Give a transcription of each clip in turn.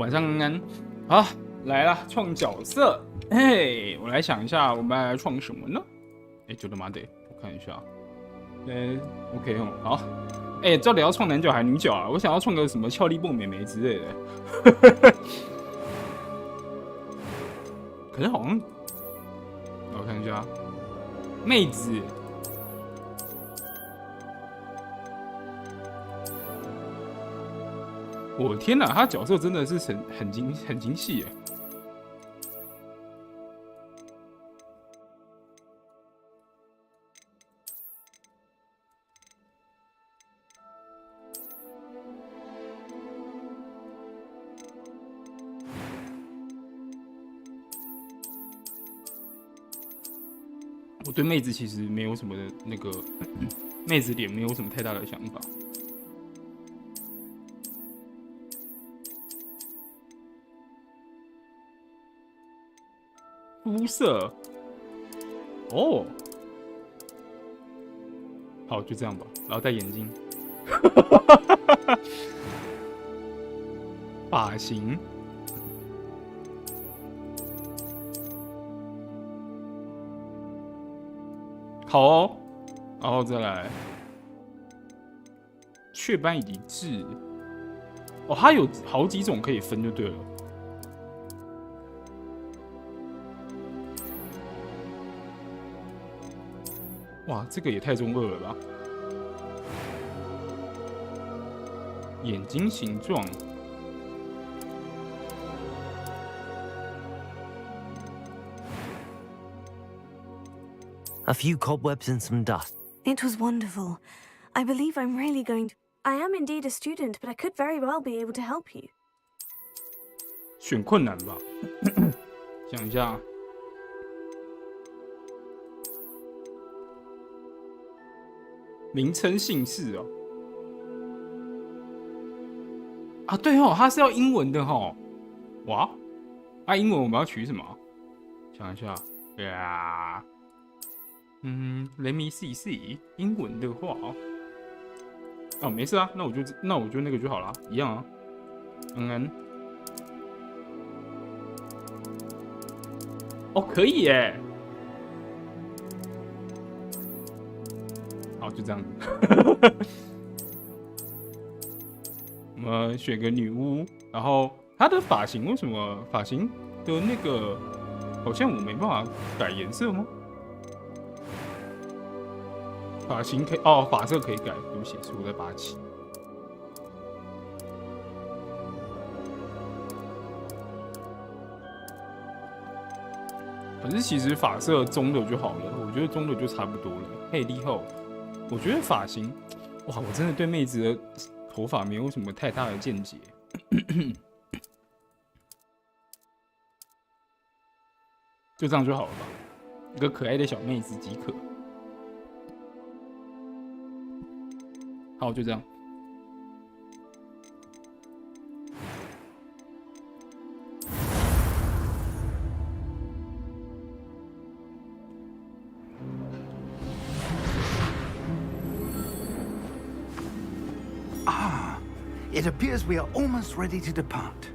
晚上安安，好，来了，创角色。嘿，我来想一下，我们来创什么呢？就他妈的，我看一下。OK 哦，好。到底要创男角还是女角啊？我想要创个什么俏丽蹦美眉之类的。可是好像，我看一下，妹子。我天哪，他角色真的是很精细耶！我对妹子其实没有什么的那个妹子脸没有什么太大的想法。肤色，哦，好，就这样吧。然后戴眼镜，发型，好哦。然后再来，雀斑以及痣，哦，它有好几种可以分，就对了。哇，这个也太中二了吧！眼睛形状， A few cobwebs and some dust. It was wonderful. I believe I'm really going to... I am indeed a student, but I could very well be able to help you. 选困难吧，想一下。名称姓氏哦，啊对哦，它是要英文的哦，哇，英文我们要取什么？想一下，呀，let me see， 英文的话，哦没事啊，那我就那个就好了，一样啊，哦可以耶。好，就这样子。我们选个女巫，然后她的发型为什么发型的那个好像我没办法改颜色吗？发型可以哦，发色可以改，对不起，是我在八七。可是其实发色中的就好了，我觉得中的就差不多了。嘿，厉害！我觉得发型，哇，我真的对妹子的头发没有什么太大的见解。就这样就好了吧，一个可爱的小妹子即可。好，就这样。It appears we are almost ready to depart.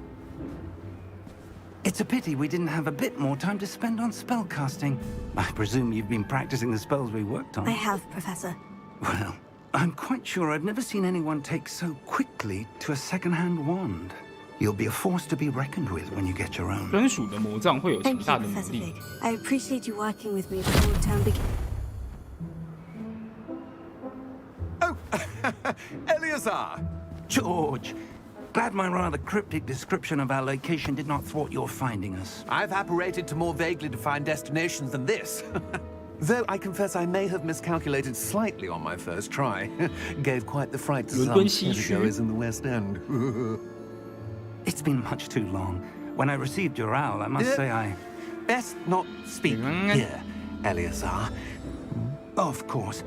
It's a pity we didn't have a bit more time to spend on spellcasting. I presume you've been practicing the spells we worked on. I have, Professor. Well, I'm quite sure I've never seen anyone take so quickly to a second-hand wand. You'll be a force to be reckoned with when you get your own. 专属的魔杖会有强 Thank you, 大的 Professor 魔力。 Big. I appreciate you working with me before the term begins. Oh, Eleazar! George, glad my rather cryptic description of our location did not thwart your finding us. I've apparated to more vaguely defined destinations than this. Though I confess I may have miscalculated slightly on my first try. Gave quite the fright to some theatergoers in the West End. It's been much too long. When I received your owl, I must say I... Best not speak here, Eleazar. Of course.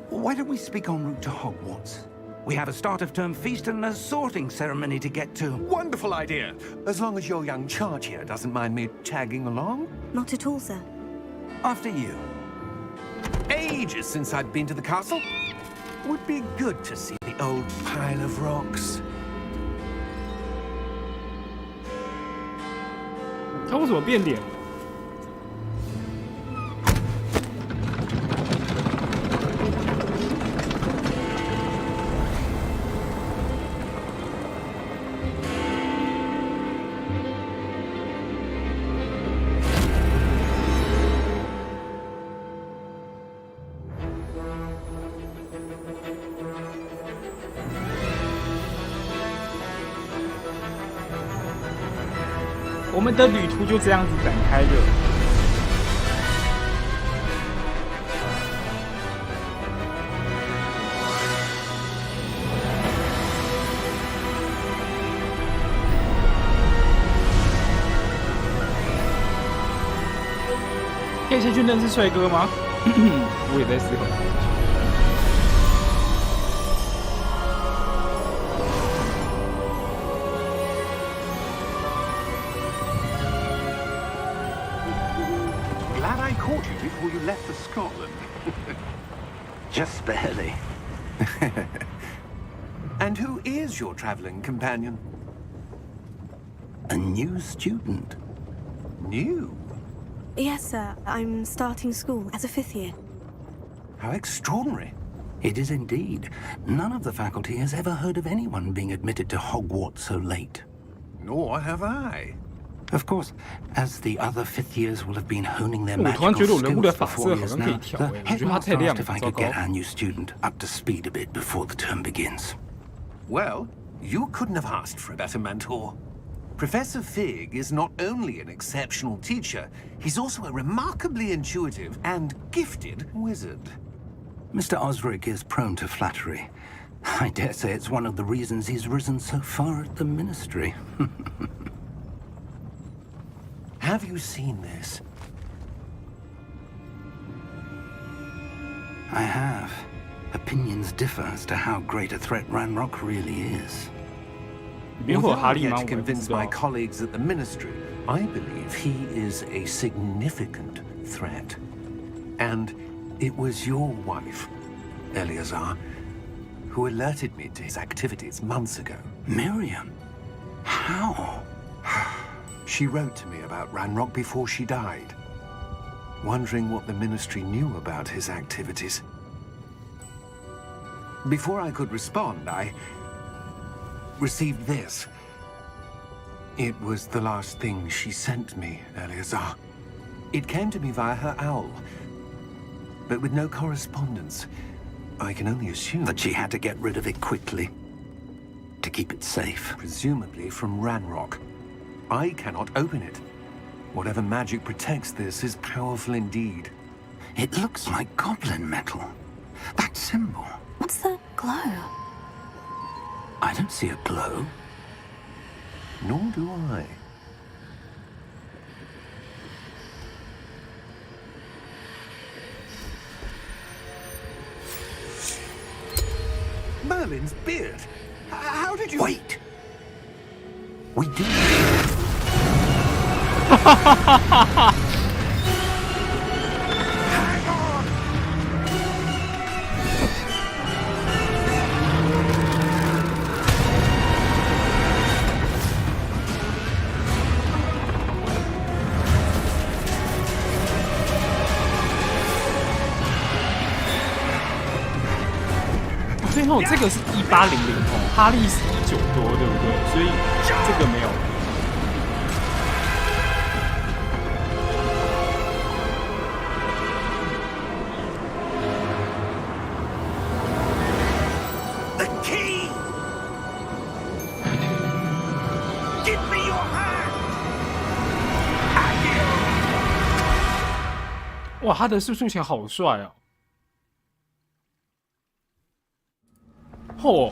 Why don't we speak en route to Hogwarts? We have a start-of-term feast and a sorting ceremony to get to. Wonderful idea. As long as your young charge here doesn't mind me tagging along. Not at all, sir. After you. Ages since I'd been to the castle. Would be good to see the old pile of rocks. 他为什么变脸？我们的旅途就这样子展开了。可以先去认识帅哥吗？我也在思考。Caught you before you left for Scotland. Just barely. And who is your traveling companion? A new student. New? Yes, sir. I'm starting school as a 5th year. How extraordinary. It is indeed. None of the faculty has ever heard of anyone being admitted to Hogwarts so late. Nor have I. Of course, as the other 5th years will have been honing their magical skills for 4 years now, the headmaster asked if I could get our new student up to speed a bit before the term begins. Well, you couldn't have asked for a better mentor. Professor Fig is not only an exceptional teacher, he's also a remarkably intuitive and gifted wizard. Mr. Osric is prone to flattery. I dare say it's one of the reasons he's risen so far at the ministry. Have you seen this? I have. Opinions differ as to how great a threat Ranrock really is. Although I've yet to convince my colleagues at the Ministry, I believe he is a significant threat. And it was your wife, Eleazar, who alerted me to his activities months ago. Miriam? How? She wrote to me about Ranrock before she died, wondering what the Ministry knew about his activities. Before I could respond, I received this. It was the last thing she sent me, Eleazar. It came to me via her owl, but with no correspondence. I can only assume that she had to get rid of it quickly, to keep it safe. Presumably from Ranrock. I cannot open it. Whatever magic protects this is powerful indeed. It looks like goblin metal. That symbol. What's that glow? I don't see a glow. Nor do I. Merlin's beard. How did you... Wait! We do. Hang on! 最后这个是1800哦，哈利是19多，对不对？所以这个没有。The key! Give me your hand! 哇，他的速度前好帅哦！嚯、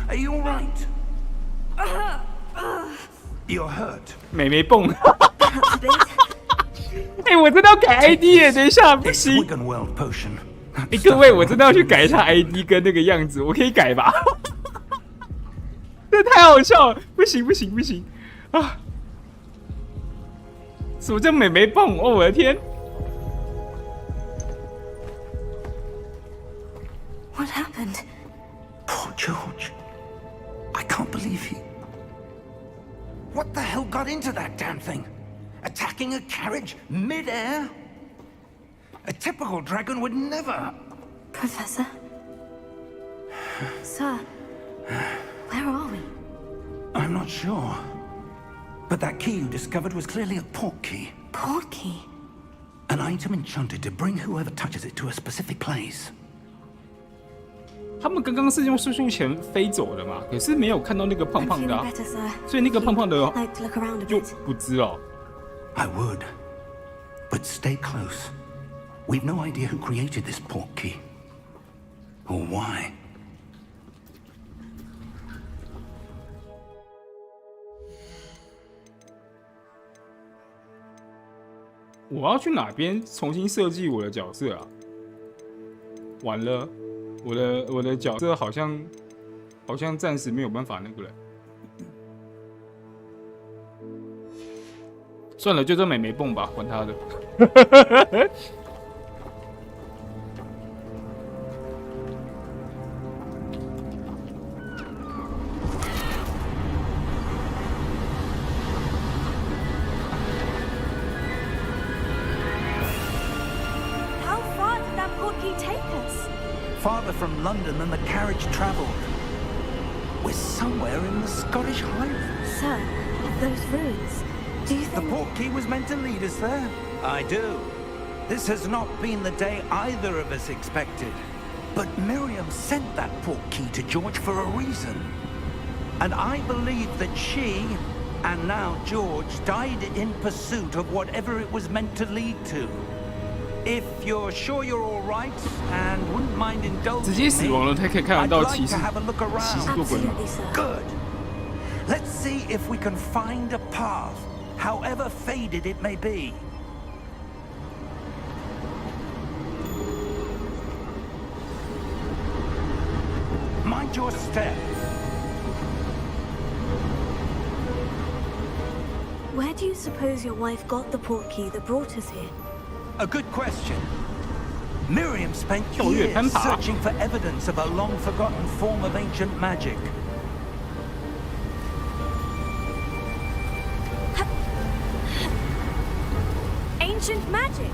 Are you all right? You're hurt. 美眉蹦。哎、我真的要改 ID 耶！等一下，不行。Wiggenweld potion. 哎、各位，我真的要去改一下 ID 跟那个样子，我可以改吧？这太好笑了！不行不行不行啊！什么叫美眉蹦？哦，我的天！ What happened? Poor George. I can't can't believe he... What the hell got into that damn thing? Attacking a carriage mid-air? A typical dragon would never... Professor? Sir, where are we? I'm not sure. But that key you discovered was clearly a port key. Port key? An item enchanted to bring whoever touches it to a specific place. 他们刚刚是用速度前飞走的嘛，可是没有看到那个胖胖的、啊，所以那个胖胖的就不知了。I would, but stay close. We've no idea who created this port key, or why. 我要去哪边重新设计我的角色啊？完了，我的角色好像暂时没有办法那个了。算了，就这美眉蹦吧，管他的。Farther from London than the carriage travelled. We're somewhere in the Scottish Highlands. Sir, those ruins. Do you think the port key was meant to lead us there? I do. This has not been the day either of us expected. But Miriam sent that port key to George for a reason. And I believe that she, and now George, died in pursuit of whatever it was meant to lead to. If you're sure you're all right and wouldn't mind indulging me, I'd like to have a look around. Good. Let's see if we can find a path, however faded it may be. Mind your step. Where do you suppose your wife got the port key that brought us here? A good question. Miriam spent years searching for evidence of a long-forgotten form of ancient magic. Ancient magic?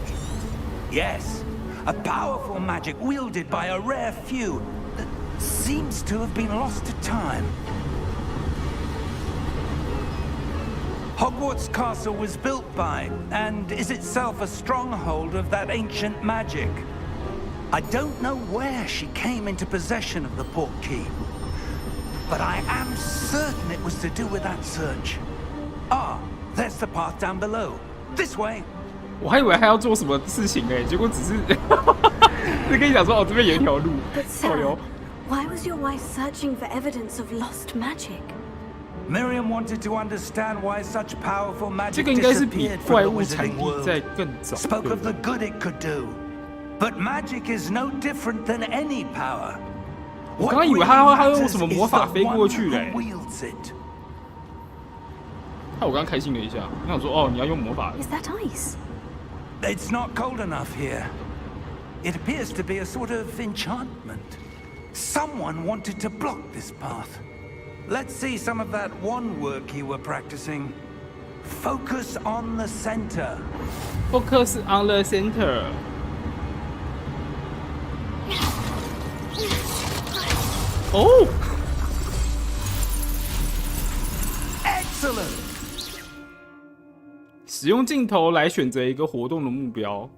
Yes. A powerful magic wielded by a rare few that seems to have been lost to time. Hogwarts Castle was built by, and is itself a stronghold of that ancient magic. I don't know where she came into possession of the port key, but I am certain it was to do with that search. Ah, there's the path down below. This way. 我还以为还要做什么事情哎，结果只是就跟你讲说哦，这边有一条路。But sir, why was your wife searching for evidence of lost magic? Miriam wanted to understand why such powerful magic 这个应该是比 disappeared 怪 from the 物产 wizarding 地 world. 在更早。 Spoke of the good it could do, but magic is no different than any power. 我刚刚以为他会用什么魔法飞过去嘞。害我刚刚开心了一下，我想说哦，你要用魔法。Is that ice? It's not cold enough here. It appears to be a sort of enchantment. Someone wanted to block this path. Let's see some of that wand work you were practicing. Focus on the center. Focus on the center. Oh! Excellent. 使用镜头来选择一个活动的目标。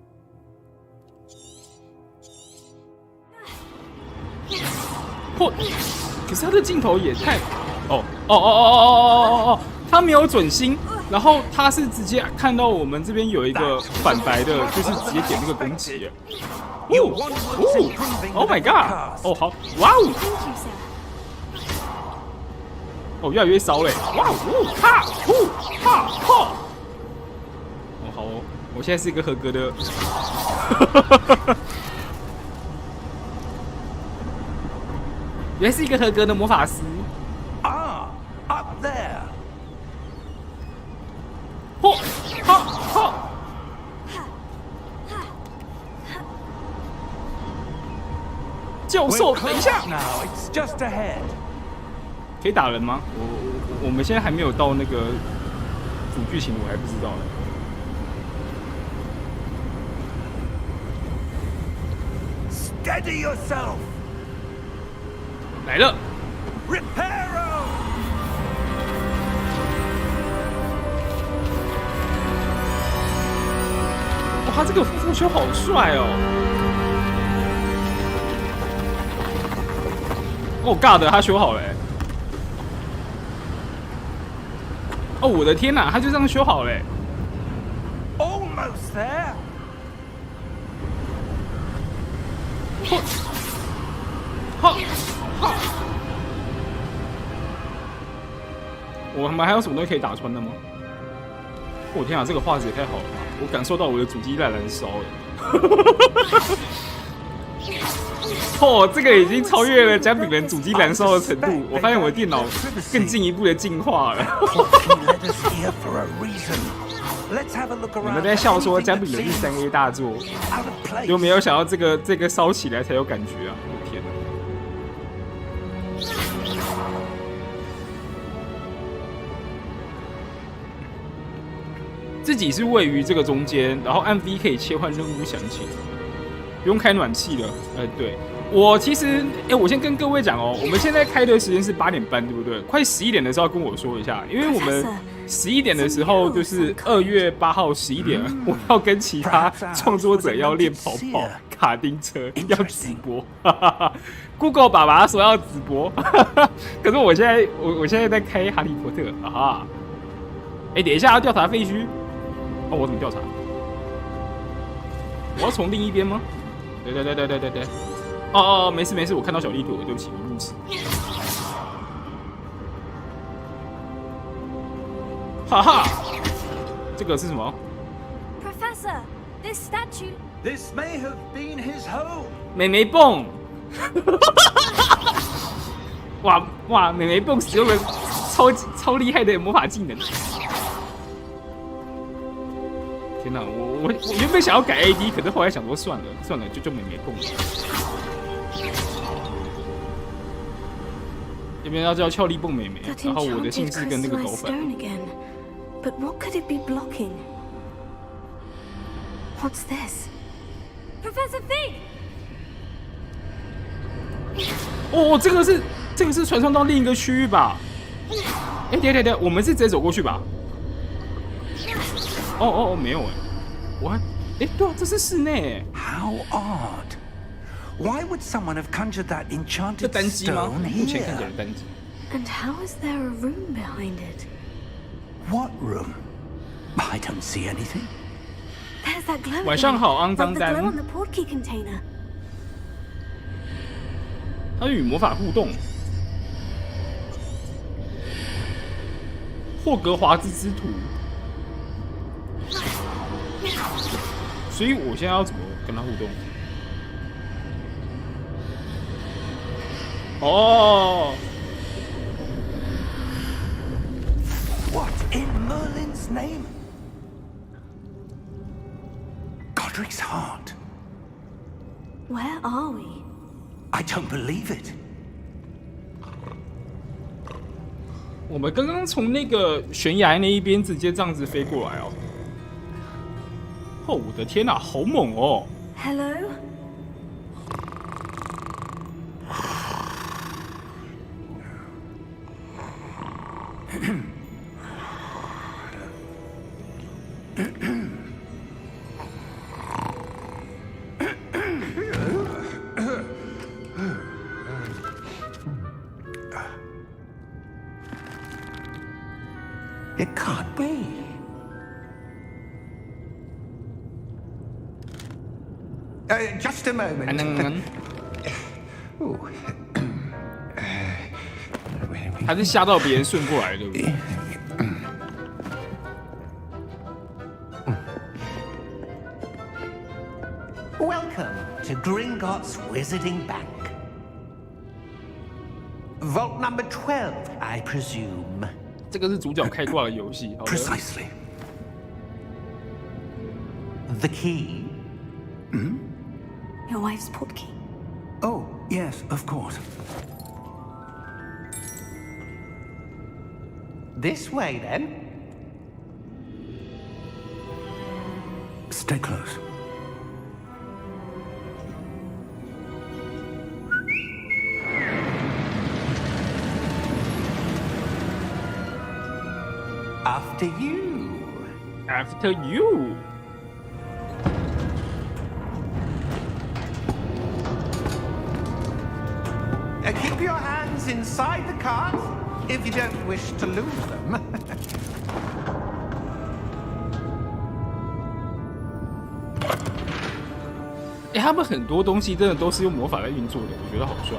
嚯！可是他的镜头也太……哦！他没有准心，然后他是直接看到我们这边有一个反白的，就是直接点那个攻击。Oh my god！ 哦好，哇哦！哦越来越烧嘞！哇哦！哈！哈！哈！哦好哦，我现在是一个合格的。原来是一个合格的魔法师。Ah, up there. 嚯！哈！哈！教授，等一下。 Now it's just ahead. 可以打人吗？我们现在还没有到那个主剧情，我还不知道呢。Steady yourself. 来了 Reparo. 哇，他这个夫妇修好帅哦！哦，God，他修好了。哦，我的天哪，他就这样修好了。Almost there. 我们还有什么东西可以打穿的吗？我天啊，这个画质也太好了吧！我感受到我的主机在燃烧了。哦，这个已经超越了姜饼人主机燃烧的程度。我发现我的电脑更进一步的进化了。你们在笑说姜饼人是3A 大作，有没有想到这个烧起来才有感觉啊？我天哪！自己是位于这个中间，然后按 V 可以切换任务详情，不用开暖气了。对，我其实，我先跟各位讲哦，我们现在开的时间是8点半，对不对？快11点的时候要跟我说一下，因为我们11点的时候就是2月8号11点，我要跟其他创作者要练跑跑卡丁车，要直播。Google 爸爸说要直播，可是我现在在开哈利波特啊。等一下要调查废墟。哦，我怎么调查？我要从另一边吗？对。哦，没事，我看到小地图了，对不起，我路痴。哈哈，这个是什么 Professor, this statue. This may have been his home. 美眉泵。哇，美眉泵使用了超厉害的魔法技能。天哪，我原本想要改 AD， 可是后来想说算了，就美眉泵了。这边要叫俏丽蹦美眉，然后我的姓氏跟那个狗粉。But what could it be blocking? What's this? Professor Fig! 哦，这个是传送到另一个区域吧？等，我们是直接走过去吧？哦，没有我还对啊，这是室内。How odd! Why would someone have conjured that 这 enchanted 单机吗？ stone 目前看起来 here? 是单机。And how is there a room behind it? What room? I don't see anything. There's that glow. 晚上好，肮脏 Like the 丹。 glow on the portkey container. 它与魔法互动。霍格华兹之徒。所以我现在要怎么跟他互动？哦。What in Merlin's name? Godric's heart. Where are we? I don't believe it. 我们刚刚从那个悬崖那一边直接这样子飞过来哦。哦，我的天哪，好猛哦 Hello? It can't be. Just a moment. 还是吓到别人顺过来，对不对？ Welcome to Gringotts Wizarding Bank. Vault number 12, I presume. 这个是主角开挂的游戏。 Precisely. The key? Your wife's portkey. Oh, yes, of course. This way, then. Stay close. After you. After you. Keep your hands inside the cart if you don't wish to lose them. 他们很多东西真的都是用魔法来运作的，我觉得好帅。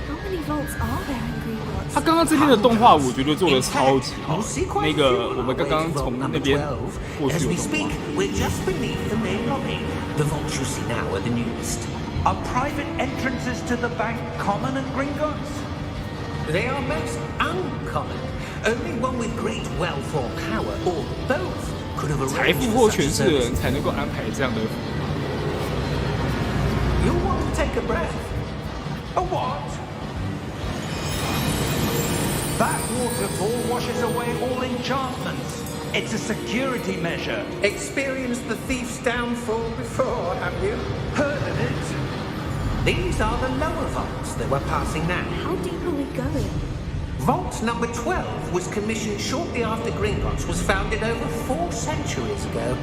How many vaults are there in Hogwarts? 他刚刚这边的动画，我觉得做的超级好。那个我们刚刚从那边过去 As 的 we 动 speak, 画。 we're just beneath the main lobby. The vaults you see now are the newest. Are private entrances to the bank common at Gringotts? They are most uncommon. Only one with great wealth or power, or both, could have 财 arranged 富或 for 权 such 势的 a 人 service. 才能够安排这样的。 You want to take a breath? A what? That waterfall washes away all enchantments. It's a security measure. Experienced the thief's downfall before, have you? Heard of it? These are the lower vaults that we're passing now. How deep are we going? Vault number 12 was commissioned shortly after Gringotts was founded over 4 centuries ago.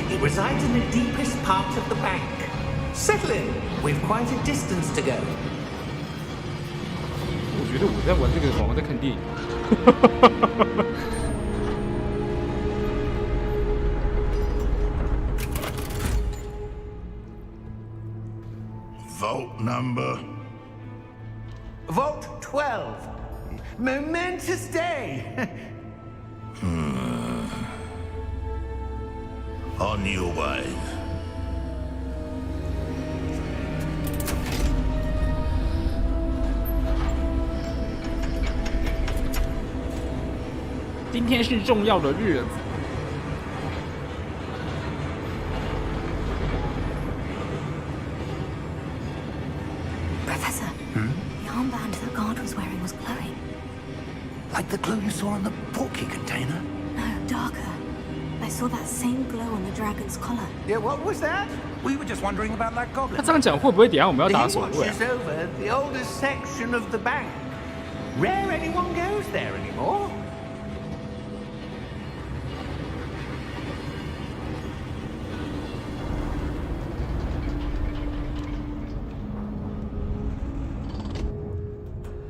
It resides in the deepest part of the bank. Settle in. We've quite a distance to go. 我觉得我在玩这个好像在看电影。Vault number. Vault 12. Momentous day. On your way. 今天是重要的日子。 Professor, the armband that guard was wearing was glowing. Like the glow you saw on the porky container? No, darker. I saw that same glow on the dragon's collar. Yeah, what was that? We were just wondering about that 他 goblin. 这样讲会不会等一下我们要 He 打手位啊？ watches over the oldest section of the bank. Rare anyone goes there anymore.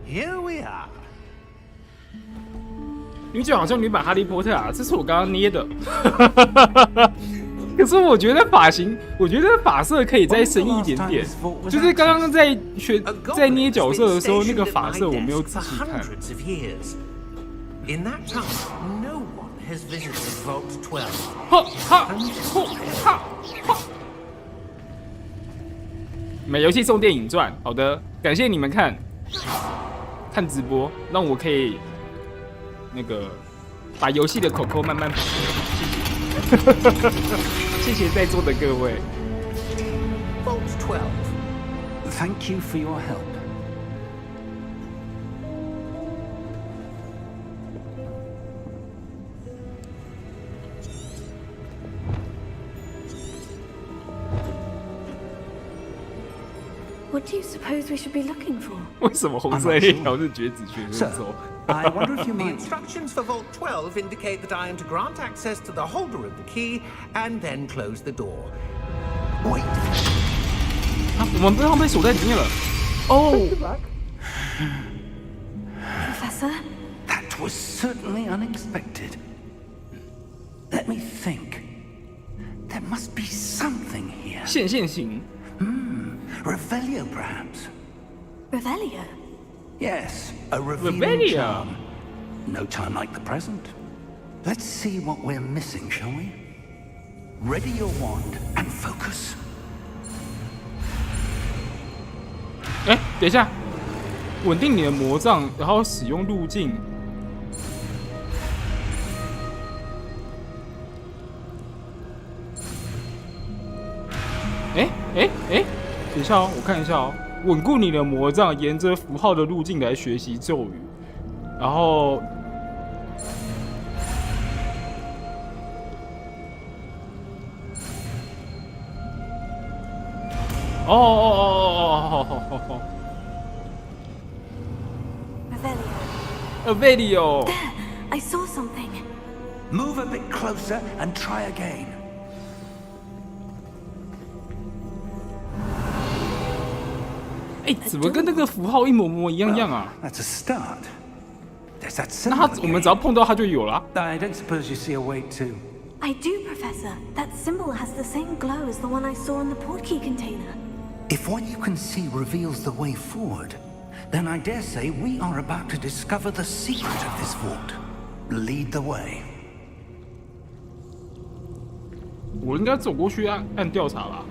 Here we are. 女主好像女版哈利波特啊，这是我刚刚捏的。可是我觉得发型，我觉得发色可以再深一点点。就是刚刚在捏角色的时候，那个发色我没有仔细看。 Hundreds of years. In that time, no one has visited Vault 12. 哈哈哈哈！买游戏送电影赚，好的，感谢你们看直播，让我可以那个把游戏的口口慢慢跑，谢谢，谢谢在座的各位。 Vault 12. Thank you for your help. What do you suppose we should be looking for? 为什么红色那条是绝子学生 Sir, 手？ I wonder if you The might... instructions for Vault 12 indicate that I am to grant access to the holder of the key and then close the door. Wait. 啊，我们不要被锁在里面了。哦， Professor? That was certainly unexpected. Let me think. There must be something here. 线型。 Revelio, perhaps? Revelio? Yes, a revealing Revelio. charm. No time like the present. Let's see what we're missing, shall we? Ready your wand and focus. 哎，等一下，稳定你的魔杖，然后使用路径。哎，等一下哦，我看一下哦。稳固你的魔杖，沿着符号的路径来学习咒语。然后，哦 ，Revelio。There, I saw something. Move a bit closer and try again. 哎，怎么跟那个符号一模一样啊？ That's a start. There's that 那 symbol 我们 again. 只要碰到它就有了。 I don't suppose you see a way to. I do, Professor. That symbol has the same glow as the one I saw in the portkey container. If what you can see reveals the way forward, then I dare say we are about to discover the secret of this vault. Lead the way. 我应该走过去按调查吧。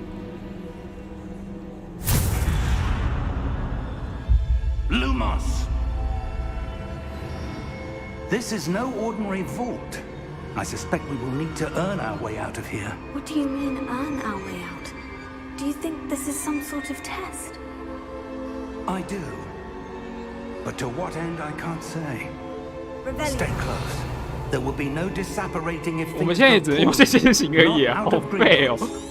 Lumos! This is no ordinary vault. I suspect we will need to earn our way out of here. What do you mean, earn our way out? Do you think this is some sort of test? I do. But to what end, I can't say. Revelio. Stay close. There will be no disapparating if 我们 things 现在也 go 只能用 poorly. 这些型而已 Not 啊， out 好 of 废哦。 Gringotts.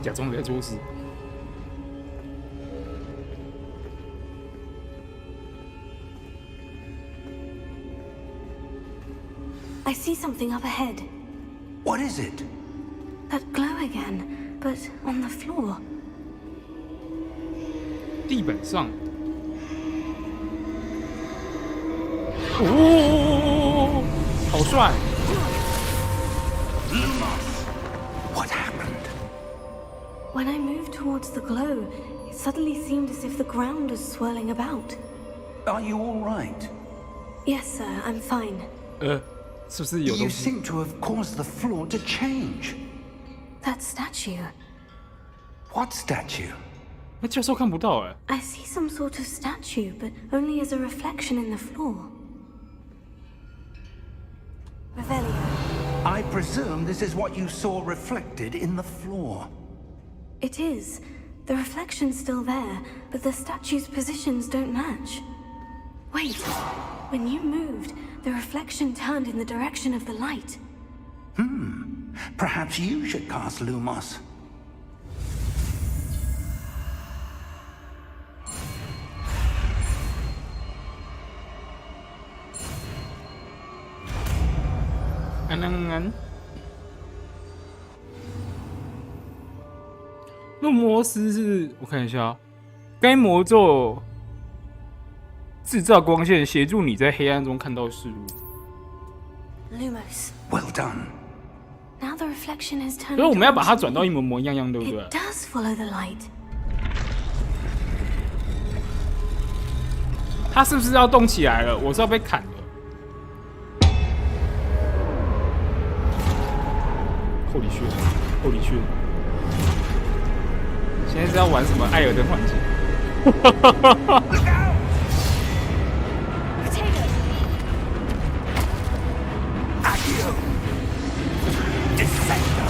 假装在做事。 I see something up ahead. What is it? That glow again, but on the floor. 地板上。哦，好帅！ What happened? When I moved towards the glow, it suddenly seemed as if the ground was swirling about. Are you all right? Yes, sir, I'm fine. 是不是有 You 东西？ seem to have caused the floor to change. That statue. What statue? 那教授看不到哎。 I see some sort of statue, but only as a reflection in the floor. Revelio. I presume this is what you saw reflected in the floor. It is. The reflection's still there, but the statue's positions don't match. Wait. When you moved, the reflection turned in the direction of the light. Perhaps you should cast Lumos. An. 路摩斯是我看一下，该魔咒制造光线，协助你在黑暗中看到事物。 Lumos. Well done. Now the reflection has turned. 所以我们要把它 towards 转到 me. 一模一样，对不对？ It does follow the light. 它是不是要动起来了？我是要被砍的。Holy shit! Holy shit! 现在是要玩什么艾尔登环境？ Potato. Accio. Descendo.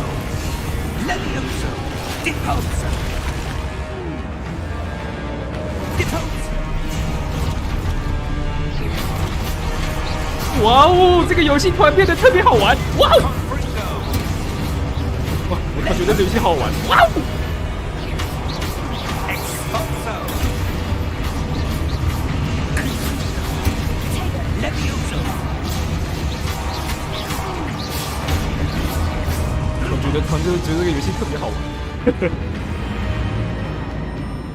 Levioso. Deposo. Deposo. 哇哦，这个游戏突然变得特别好玩！哇哦！哇，我觉得这游戏好玩！哇哦！ Expulso. Levioso. 我觉得突然就觉得这个游戏特别好玩。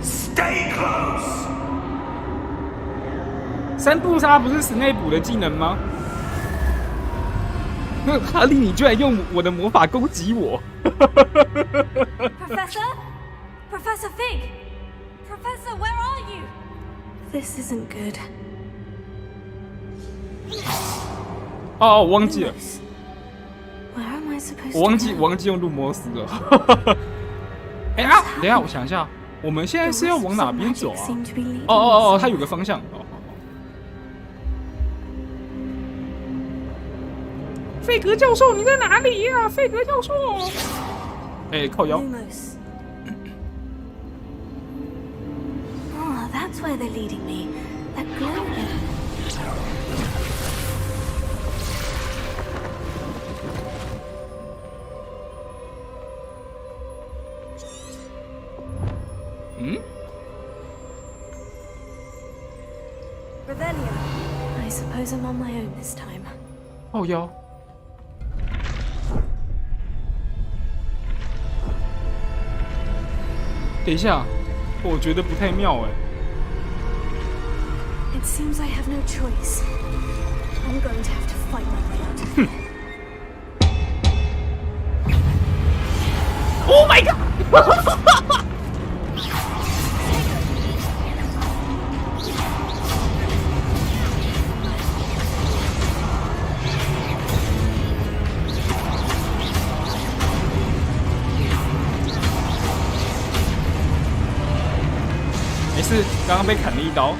Stay close. 三步杀不是史内普的技能吗？那哈利，你居然用我的魔法攻击我！ Professor? Professor Fig? Professor, where are you? This isn't good. 哦，我忘记了， Lumos. Where am I supposed 我忘 to 记 go? 忘记用路摩斯了。哎啊，等一下，我想一下，我们现在 The 是要 wisps 往哪 of 边走 magic 啊？ seem to be leading 哦， us 它有个方向。哦，费格教授，你在哪里呀？费格教授。靠腰。Lumos. Oh, that's where they're leading me. That glow. Rebellion. I suppose I'm on my own this time. 靠腰。等一下，我觉得不太妙哎。It seems I have no choice. I'm going to have to fight my way out of here. Oh my god! 没事，刚刚被砍了一刀。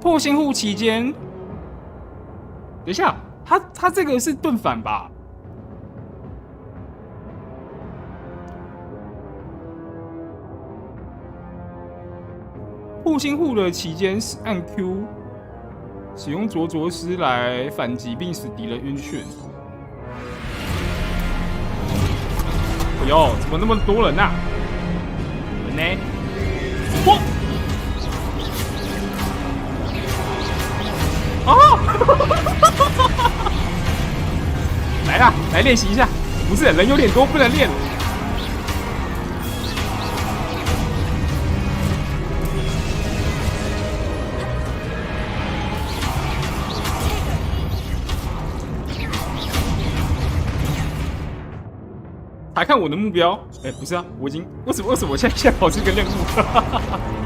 破心户期间，等一下，他这个是盾反吧？破心户的期间是按 Q 使用灼灼师来反击并使敌人晕眩。哎呦，怎么那么多人啊？人呢？哇！哦！来啦，来练习一下。不是，人有点多，不能练。查看我的目标。不是啊，我已经为什么我现在跑这个任务？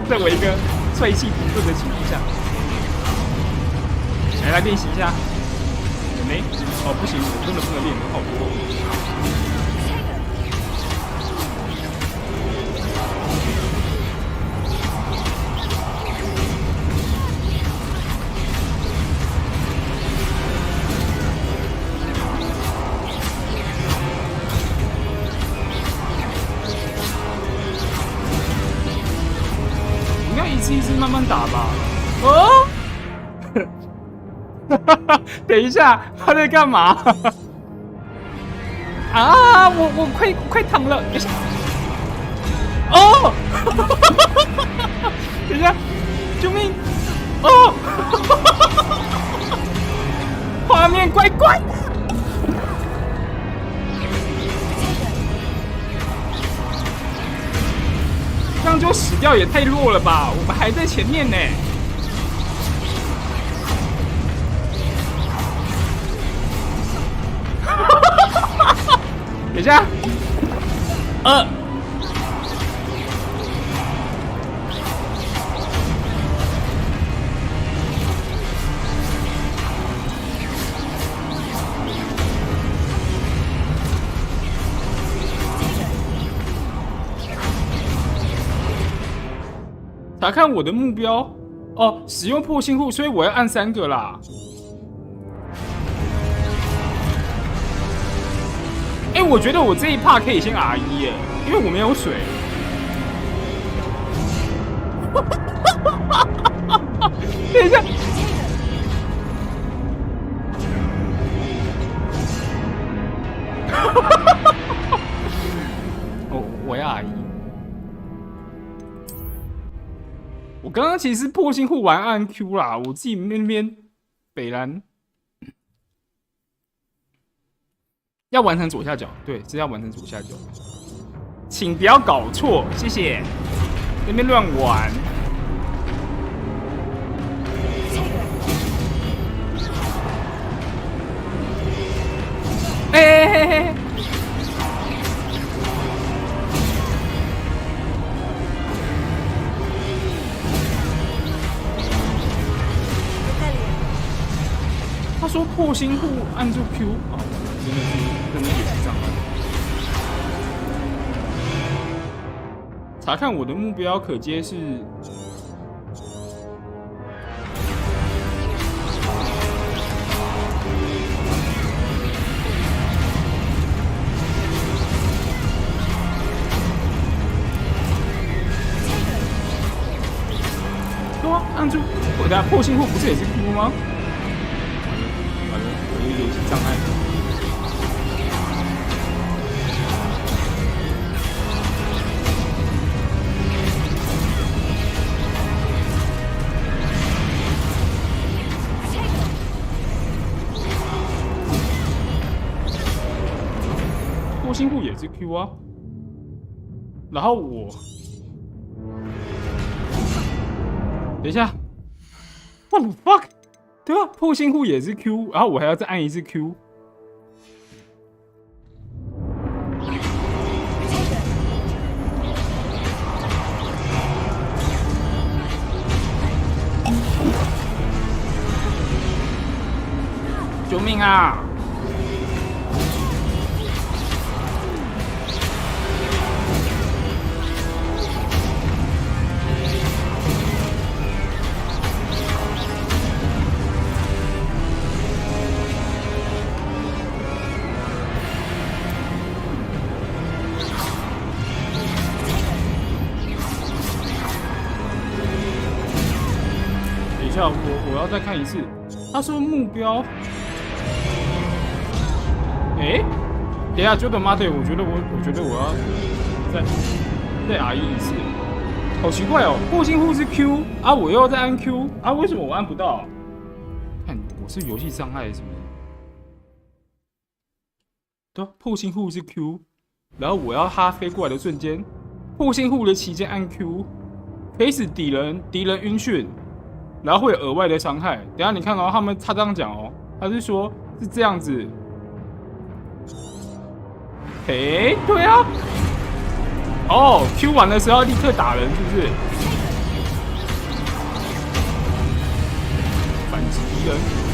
在我一个帅气平顺的情况下，来练习一下。有没？哦，不行，我真的不能练，人好多。一直慢慢打吧。哦，等一下，他在干嘛？啊，我快躺了。等一下。哦，等一下，救命！哦，画面怪怪的。这样就死掉也太弱了吧！我们还在前面呢。等一下，查看我的目标哦，使用破心户，所以我要按3个啦。我觉得我这一趴可以先 R1耶，因为我没有水。等一下，我要 R1。我刚刚其实破心户玩按 Q 啦，我自己那边北蓝要完成左下角，对，是要完成左下角，请不要搞错，谢谢。那边乱玩。嘿。他说破心户按住 Q 啊，真的也是这样。查看我的目标可接是。等下破信户不是也是 Q 吗？完了，我有游戏障碍。破信户也是 Q 啊，然后我。等一下 ，What the fuck？ 对啊，破信户也是 Q， 然后我还要再按一次 Q。救命啊！我要再看一次。他说目标，等一下 ，Jordan Mate， 我觉得我要再 RE 一次，好奇怪哦。破信户是 Q 啊，我又要再按 Q 啊，为什么我按不到？看我是游戏障碍是不是？对啊，破信户是 Q， 然后我要他飞过来的瞬间，破信户的期间按 Q， 可以使敌人晕眩。然后会有额外的伤害。等一下你看哦，他这样讲哦，他是说是这样子。对啊。哦 ，Q 完的时候要立刻打人，是不是？反击敌人。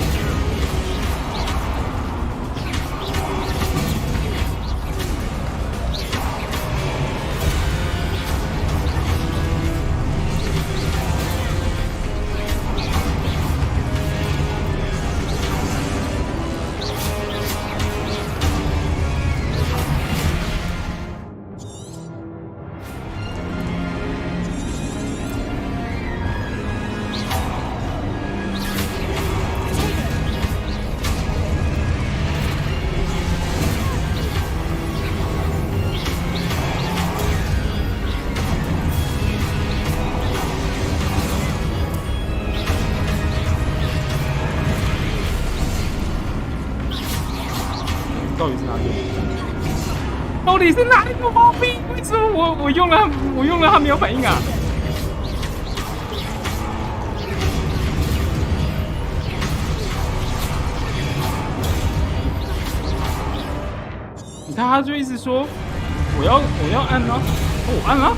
到底是哪里有毛病？为什么我用了他没有反应啊？你看他就一直说我要按啊，我按了。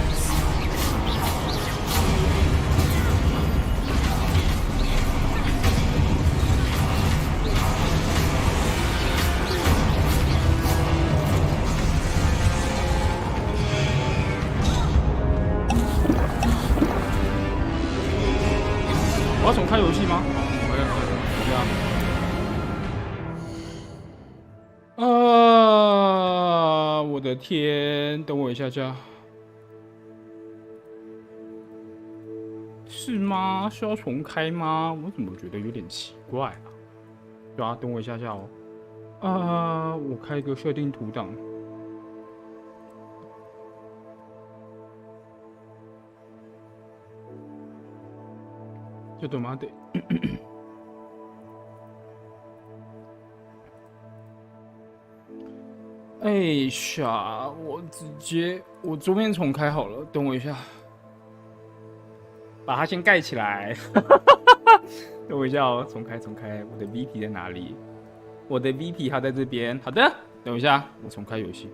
我要重开游戏吗？我的天！等我一下下。是吗？需要重开吗？我怎么觉得有点奇怪啊？对啊，等我一下下哦。我开一个设定图档。ちょっと待って。哎呀，我桌面重开好了，等我一下，把它先盖起来。等我一下哦，重开，我的 VP 在哪里？我的 VP 它在这边。好的，等我一下，我重开游戏。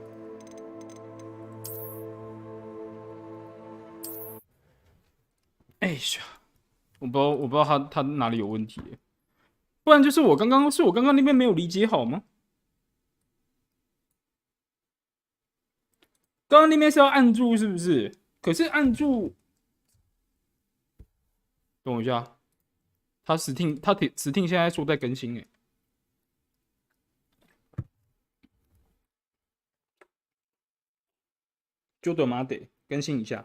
哎呀，我不知道他哪里有问题，不然就是我刚刚那边没有理解好吗？刚刚那边是要按住是不是？可是按住，等我一下，他 Steam 现在说在更新就得嘛得更新一下。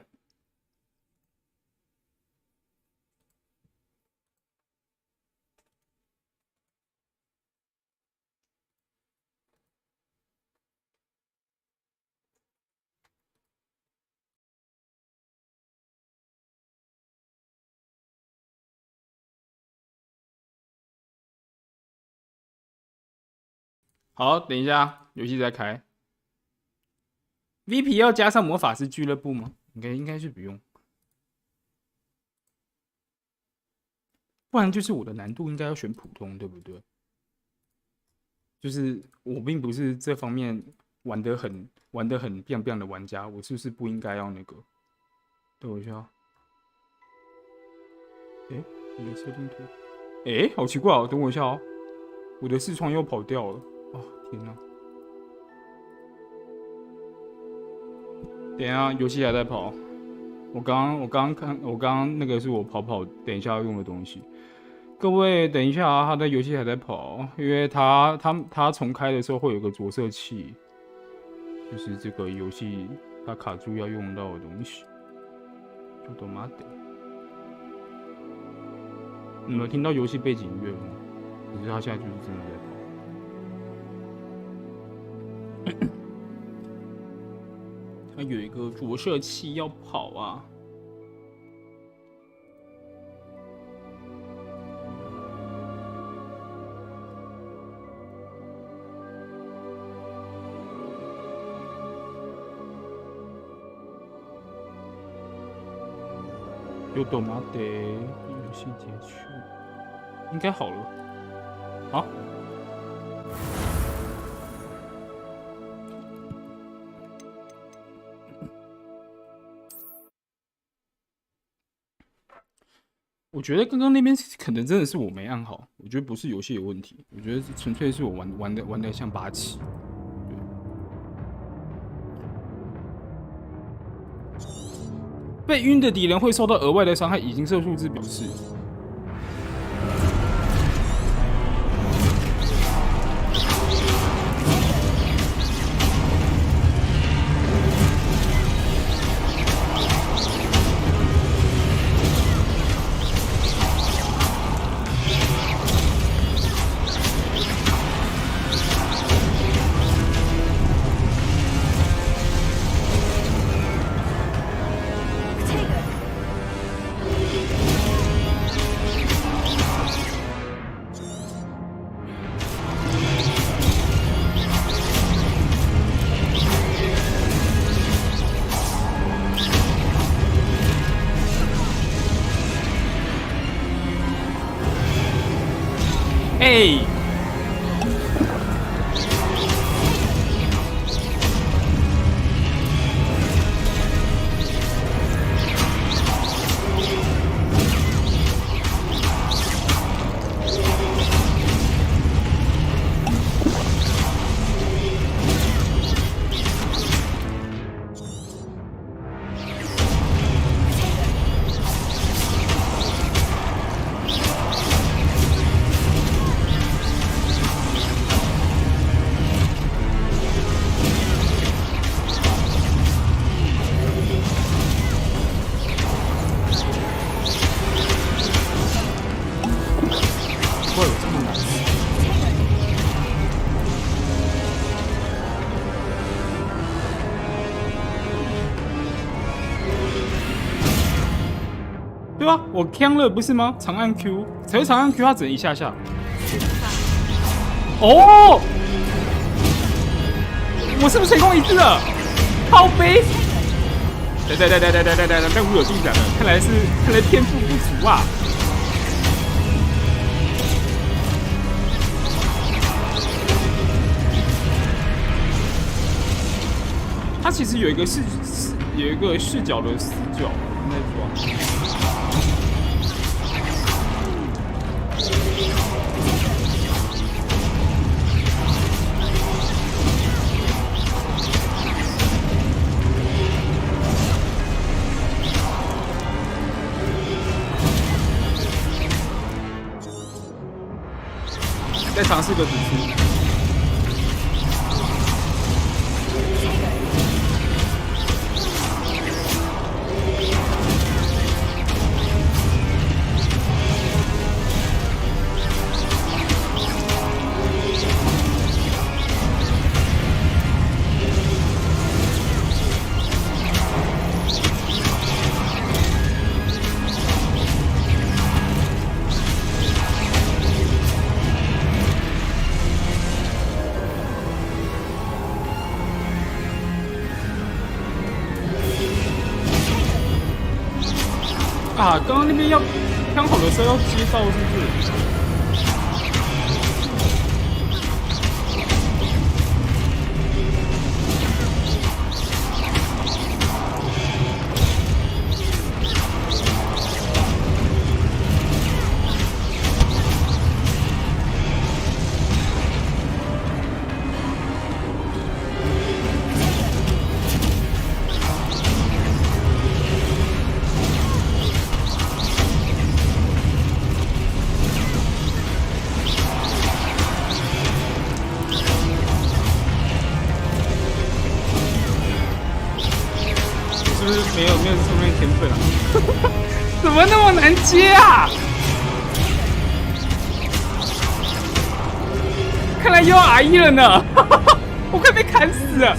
好，等一下，游戏再开。VP 要加上魔法师俱乐部吗？应该是不用，不然就是我的难度应该要选普通，对不对？就是我并不是这方面玩得很biang的玩家，我是不是不应该要那个？等我一下。你的设定图，好奇怪哦！等我一下哦，我的视窗又跑掉了。哦，天哪！等一下，游戏还在跑。我刚刚那个是我跑，等一下要用的东西。各位，等一下啊，他的游戏还在跑，因为他重开的时候会有个着色器，就是这个游戏它卡住要用到的东西。就懂吗？你们有听到游戏背景音乐了吗？可是他现在就是真的在跑。它有一个着色器要跑啊。有懂吗？得游戏结束，应该好了。好。我觉得刚刚那边可能真的是我没按好，我觉得不是游戏有问题，我觉得纯粹是我玩的像八七。被晕的敌人会受到额外的伤害，已经设数字表示。对啊，我呛了不是吗？长按 Q， 可是长按 Q 它只能一下下。哦，我是不是成功一次了？好悲！对，任务有进展了，看来天赋不足啊。它其实有一个视角的死角，应该抓。再尝试个主出。啊，刚刚那边要刚好的时候要接到，是不是？没有这方面天分啊！怎么那么难接啊？看来又要 RE 了呢！我快被砍死了！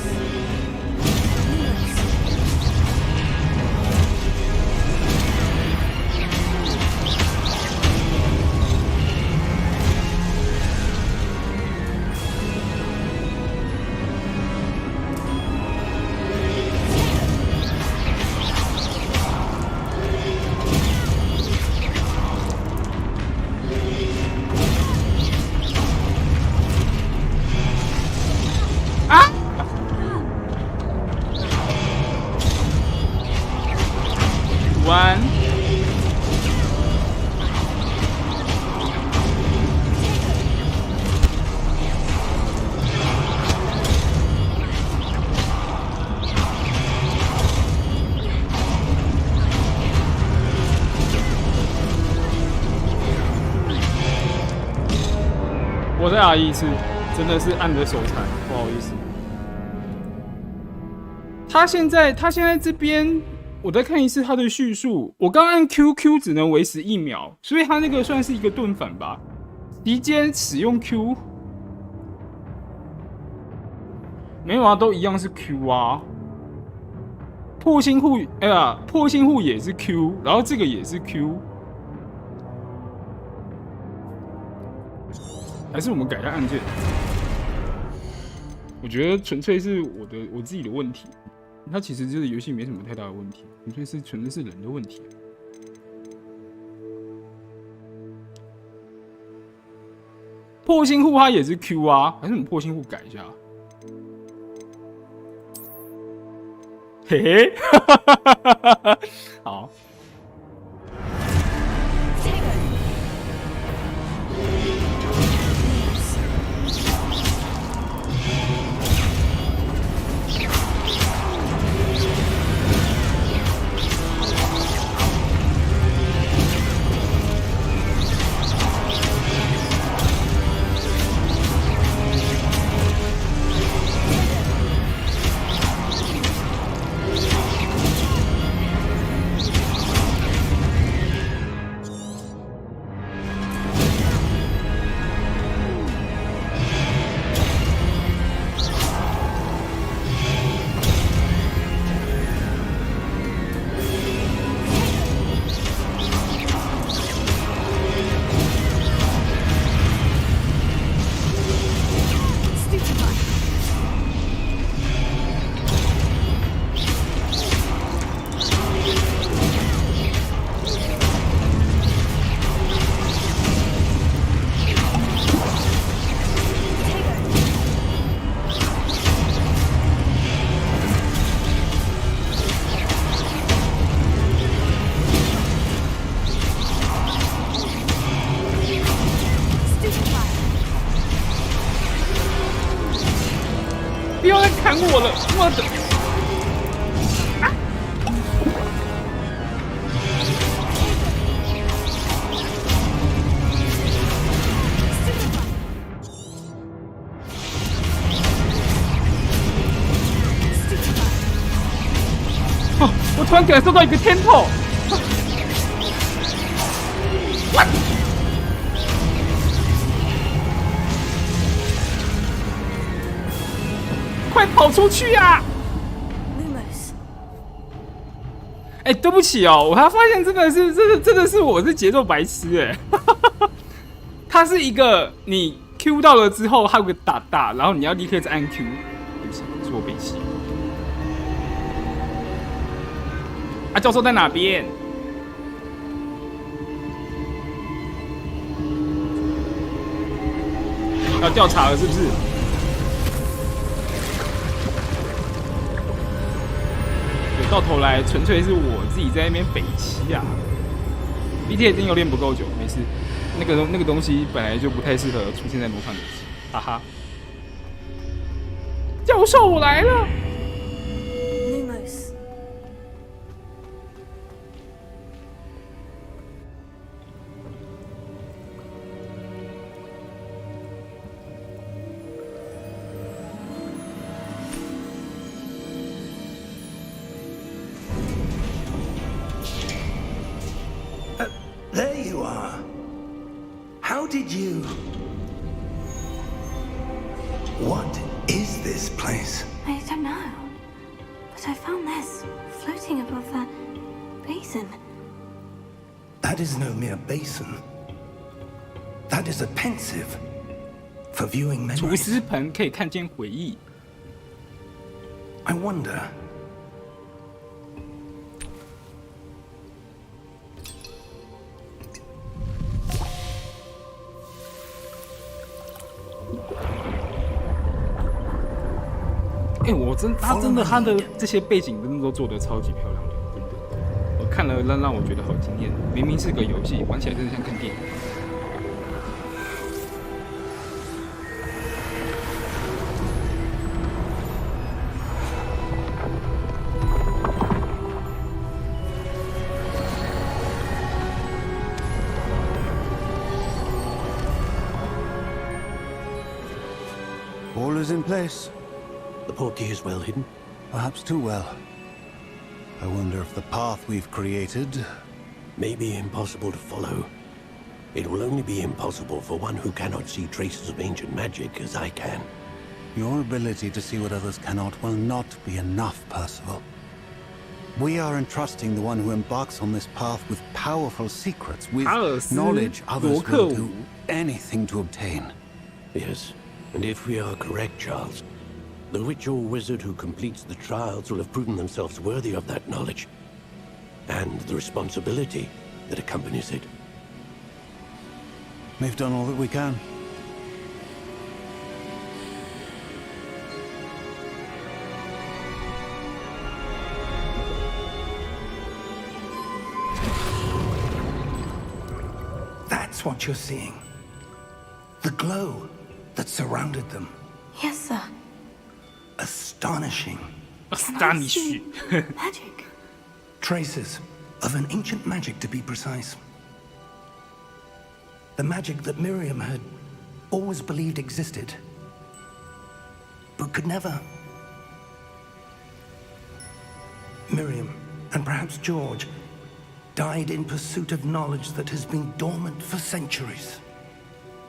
我再RE一次，真的是按着手残，不好意思。他现在这边，我再看一次他的叙述。我刚按 Q 只能维持1秒，所以他那个算是一个盾反吧。敌间使用 Q， 没有啊，都一样是 Q 啊。破心护，破心护也是 Q， 然后这个也是 Q。还是我们改一下按键？我觉得纯粹是我自己的问题，它其实就是游戏没什么太大的问题，纯粹是人的问题。破心护它也是 Q 啊，还是我们破心护改一下？嘿嘿，好。不要再砍我了！我的！哦，我突然感受到一个天头。快跑出去呀！哎，对不起哦，我还发现真的是我是节奏白痴哎。它是一个你 Q 到了之后，它有个打，然后你要立刻再按 Q。对不起，是我背弃。啊，教授在哪边？要调查了是不是？到头来纯粹是我自己在那边北七啊。BT 一定又练不够久，没事。那个东西本来就不太适合出现在魔法里，哈哈。教授，我来了。Lumos. There you are. How did you... What is this place? I don't know. But I found this floating above that basin. That is no mere basin. That is a pensive for viewing 厨 memories. 师盆可以看见回忆。I wonder...他的这些背景真的都做得超级漂亮的，真的。我看了让我觉得好惊艳，明明是个游戏，玩起来真的像看电影。All is in place. The portkey is well hidden. Perhaps too well. I wonder if the path we've created... May be impossible to follow. It will only be impossible for one who cannot see traces of ancient magic as I can. Your ability to see what others cannot will not be enough, Percival. We are entrusting the one who embarks on this path with powerful secrets, with knowledge others will do anything to obtain. Yes, and if we are correct, Charles, the witch or wizard who completes the trials will have proven themselves worthy of that knowledge, and the responsibility that accompanies it. We've done all that we can. That's what you're seeing. The glow that surrounded them. Yes, sir. Astonishing. Astonishing. Magic. Traces of an ancient magic, to be precise. The magic that Miriam had always believed existed, but could never. Miriam, and perhaps George, died in pursuit of knowledge that has been dormant for centuries.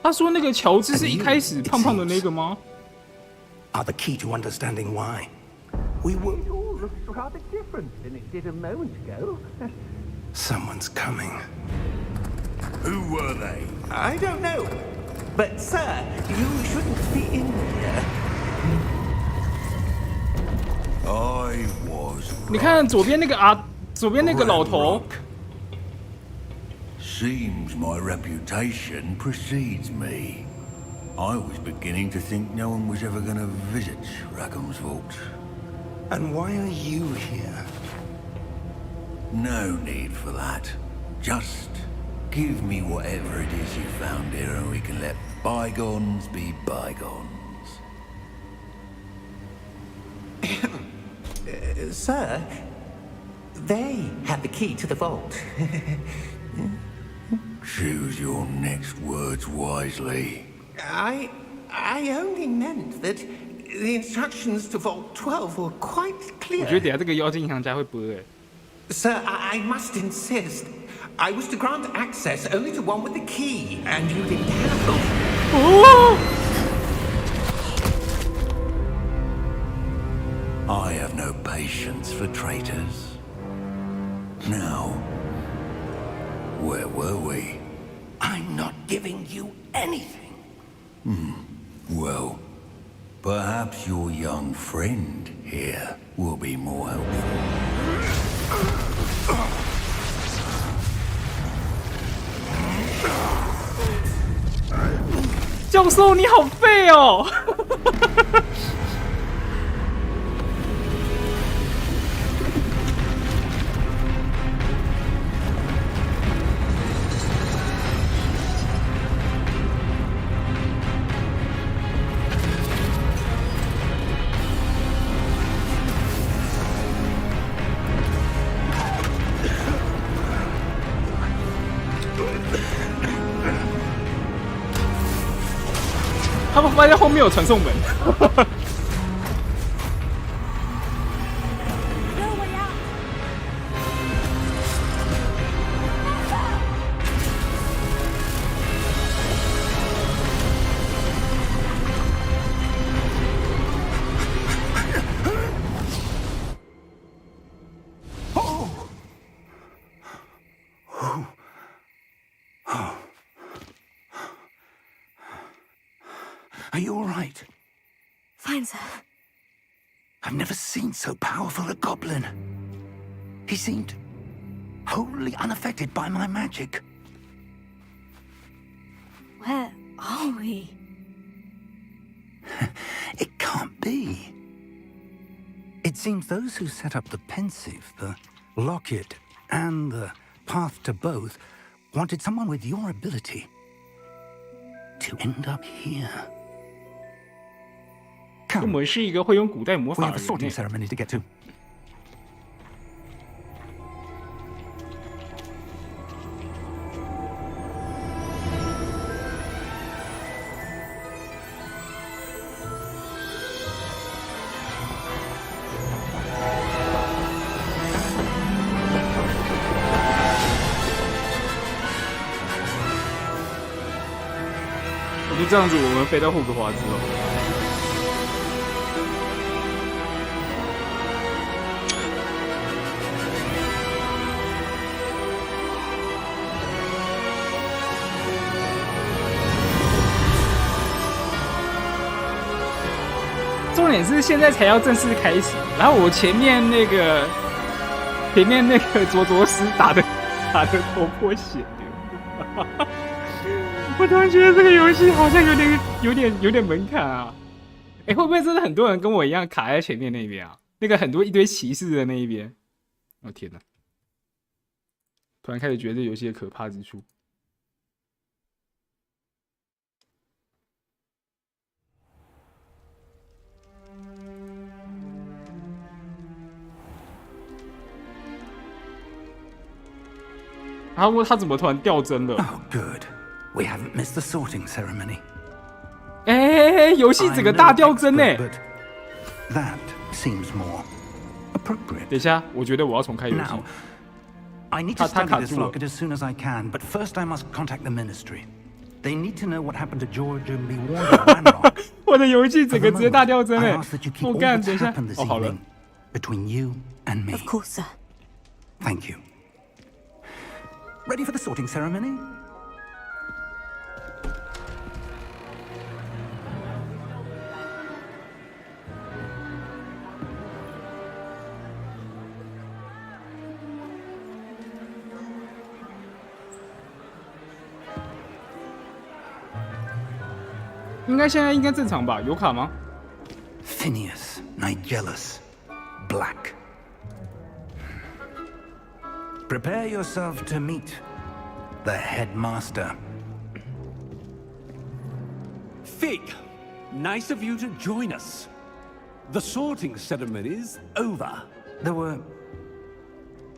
他说那个乔治是一开始胖胖的那个吗？ Are the key to understanding why. We were... It all looks rather different than it did a moment ago. Someone's coming. Who were they? I don't know. But, sir, you shouldn't be in here. I was 你看左边那个左边那个老头。 Seems my reputation precedes me. I was beginning to think no one was ever going to visit Rackham's vault. And why are you here? No need for that. Just give me whatever it is you found here and we can let bygones be bygones. Sir, they have the key to the vault. Choose your next words wisely. I only meant that the instructions to Vault 12 were quite 我觉得 clear. 等下这个妖精银行家会播哎。 Sir, I must insist. I was to grant access only to one with the key, and you didn't have them. I have no patience for traitors. Now, where were we? I'm not giving you anything. Well, perhaps your young friend here will be more helpful. 教授你好废哦！他们发现后面有传送门。Are you all right? Fine, sir. I've never seen so powerful a goblin. He seemed wholly unaffected by my magic. Where are we? It can't be. It seems those who set up the pensive, the locket, and the path to both wanted someone with your ability to end up here. 我们是一个会用古代魔 We 法 have 的 a sorting 人。 ceremony to get to. 就这样子，我们飞到霍格华兹了。重点是现在才要正式开始，然后我前面那个卓斯打的头破血流。我突然觉得这个游戏好像有点门槛啊！哎，会不会真的很多人跟我一样卡在前面那边啊？那个很多一堆骑士的那一边。哦天哪！突然开始觉得这游戏的可怕之处。他怎么突然掉帧了 Oh, good. We haven't missed the sorting ceremony. 哎，游戏整个大掉帧呢！ But that seems more appropriate. 等一下，我觉得我要重开游戏。 Now, I need to study this locket as soon as I can, but first I must contact the ministry. They need to know what happened to George and be warned of Ranrock. 我的游戏整个直接大掉帧 I 哎！ ask that you keep 我 all 干， that's 等一下， happened this 哦，好了 evening between you and me. Of course, sir. Thank you. Ready for the sorting ceremony?现在应该正常吧？有卡吗？ Phineas, Nigellus, Black. Prepare yourself to meet the headmaster. Fig, nice of you to join us. The sorting ceremony's over. There were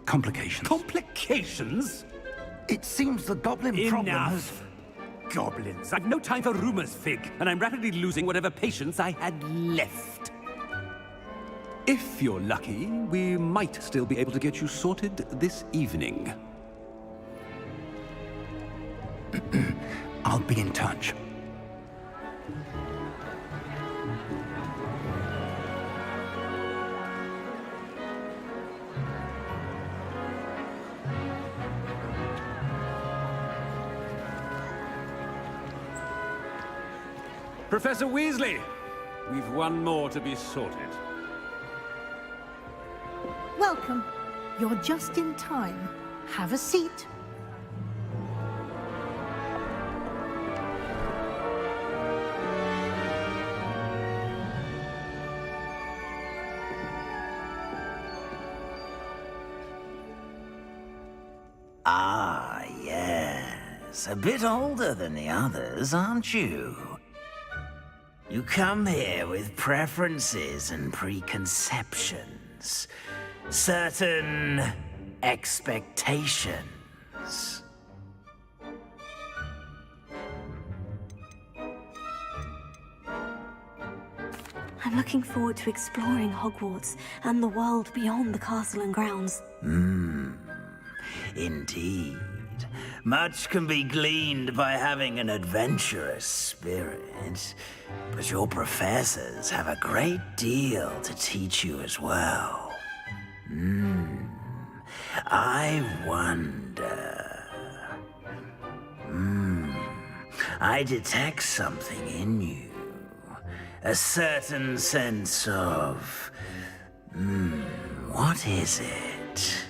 complications. Complications? It seems the goblin problem has... Enough. Goblins. I've no time for rumors, Fig, and I'm rapidly losing whatever patience I had left. If you're lucky, we might still be able to get you sorted this evening. I'll be in touch. Professor Weasley, we've one more to be sorted. Welcome. You're just in time. Have a seat. a bit older than the others, aren't you? You come here with preferences and preconceptions, certain expectations. I'm looking forward to exploring Hogwarts and the world beyond the castle and grounds. Indeed. Much can be gleaned by having an adventurous spirit, but your professors have a great deal to teach you as well. I wonder... I detect something in you. A certain sense of... what is it?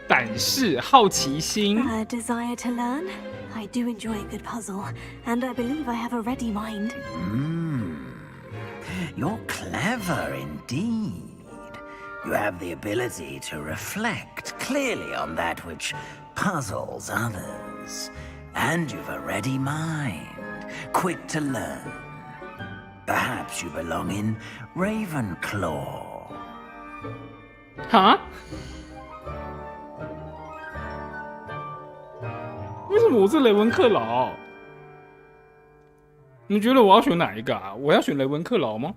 胆识、好奇心。 A desire to learn? I do enjoy a good puzzle, and I believe I have a ready mind. You're clever indeed. You have the ability to reflect clearly on that which puzzles others. And you've a ready mind, quick to learn. Perhaps you belong in Ravenclaw. 哈？为什么我是雷文克劳？你觉得我要选哪一个啊？我要选雷文克劳吗？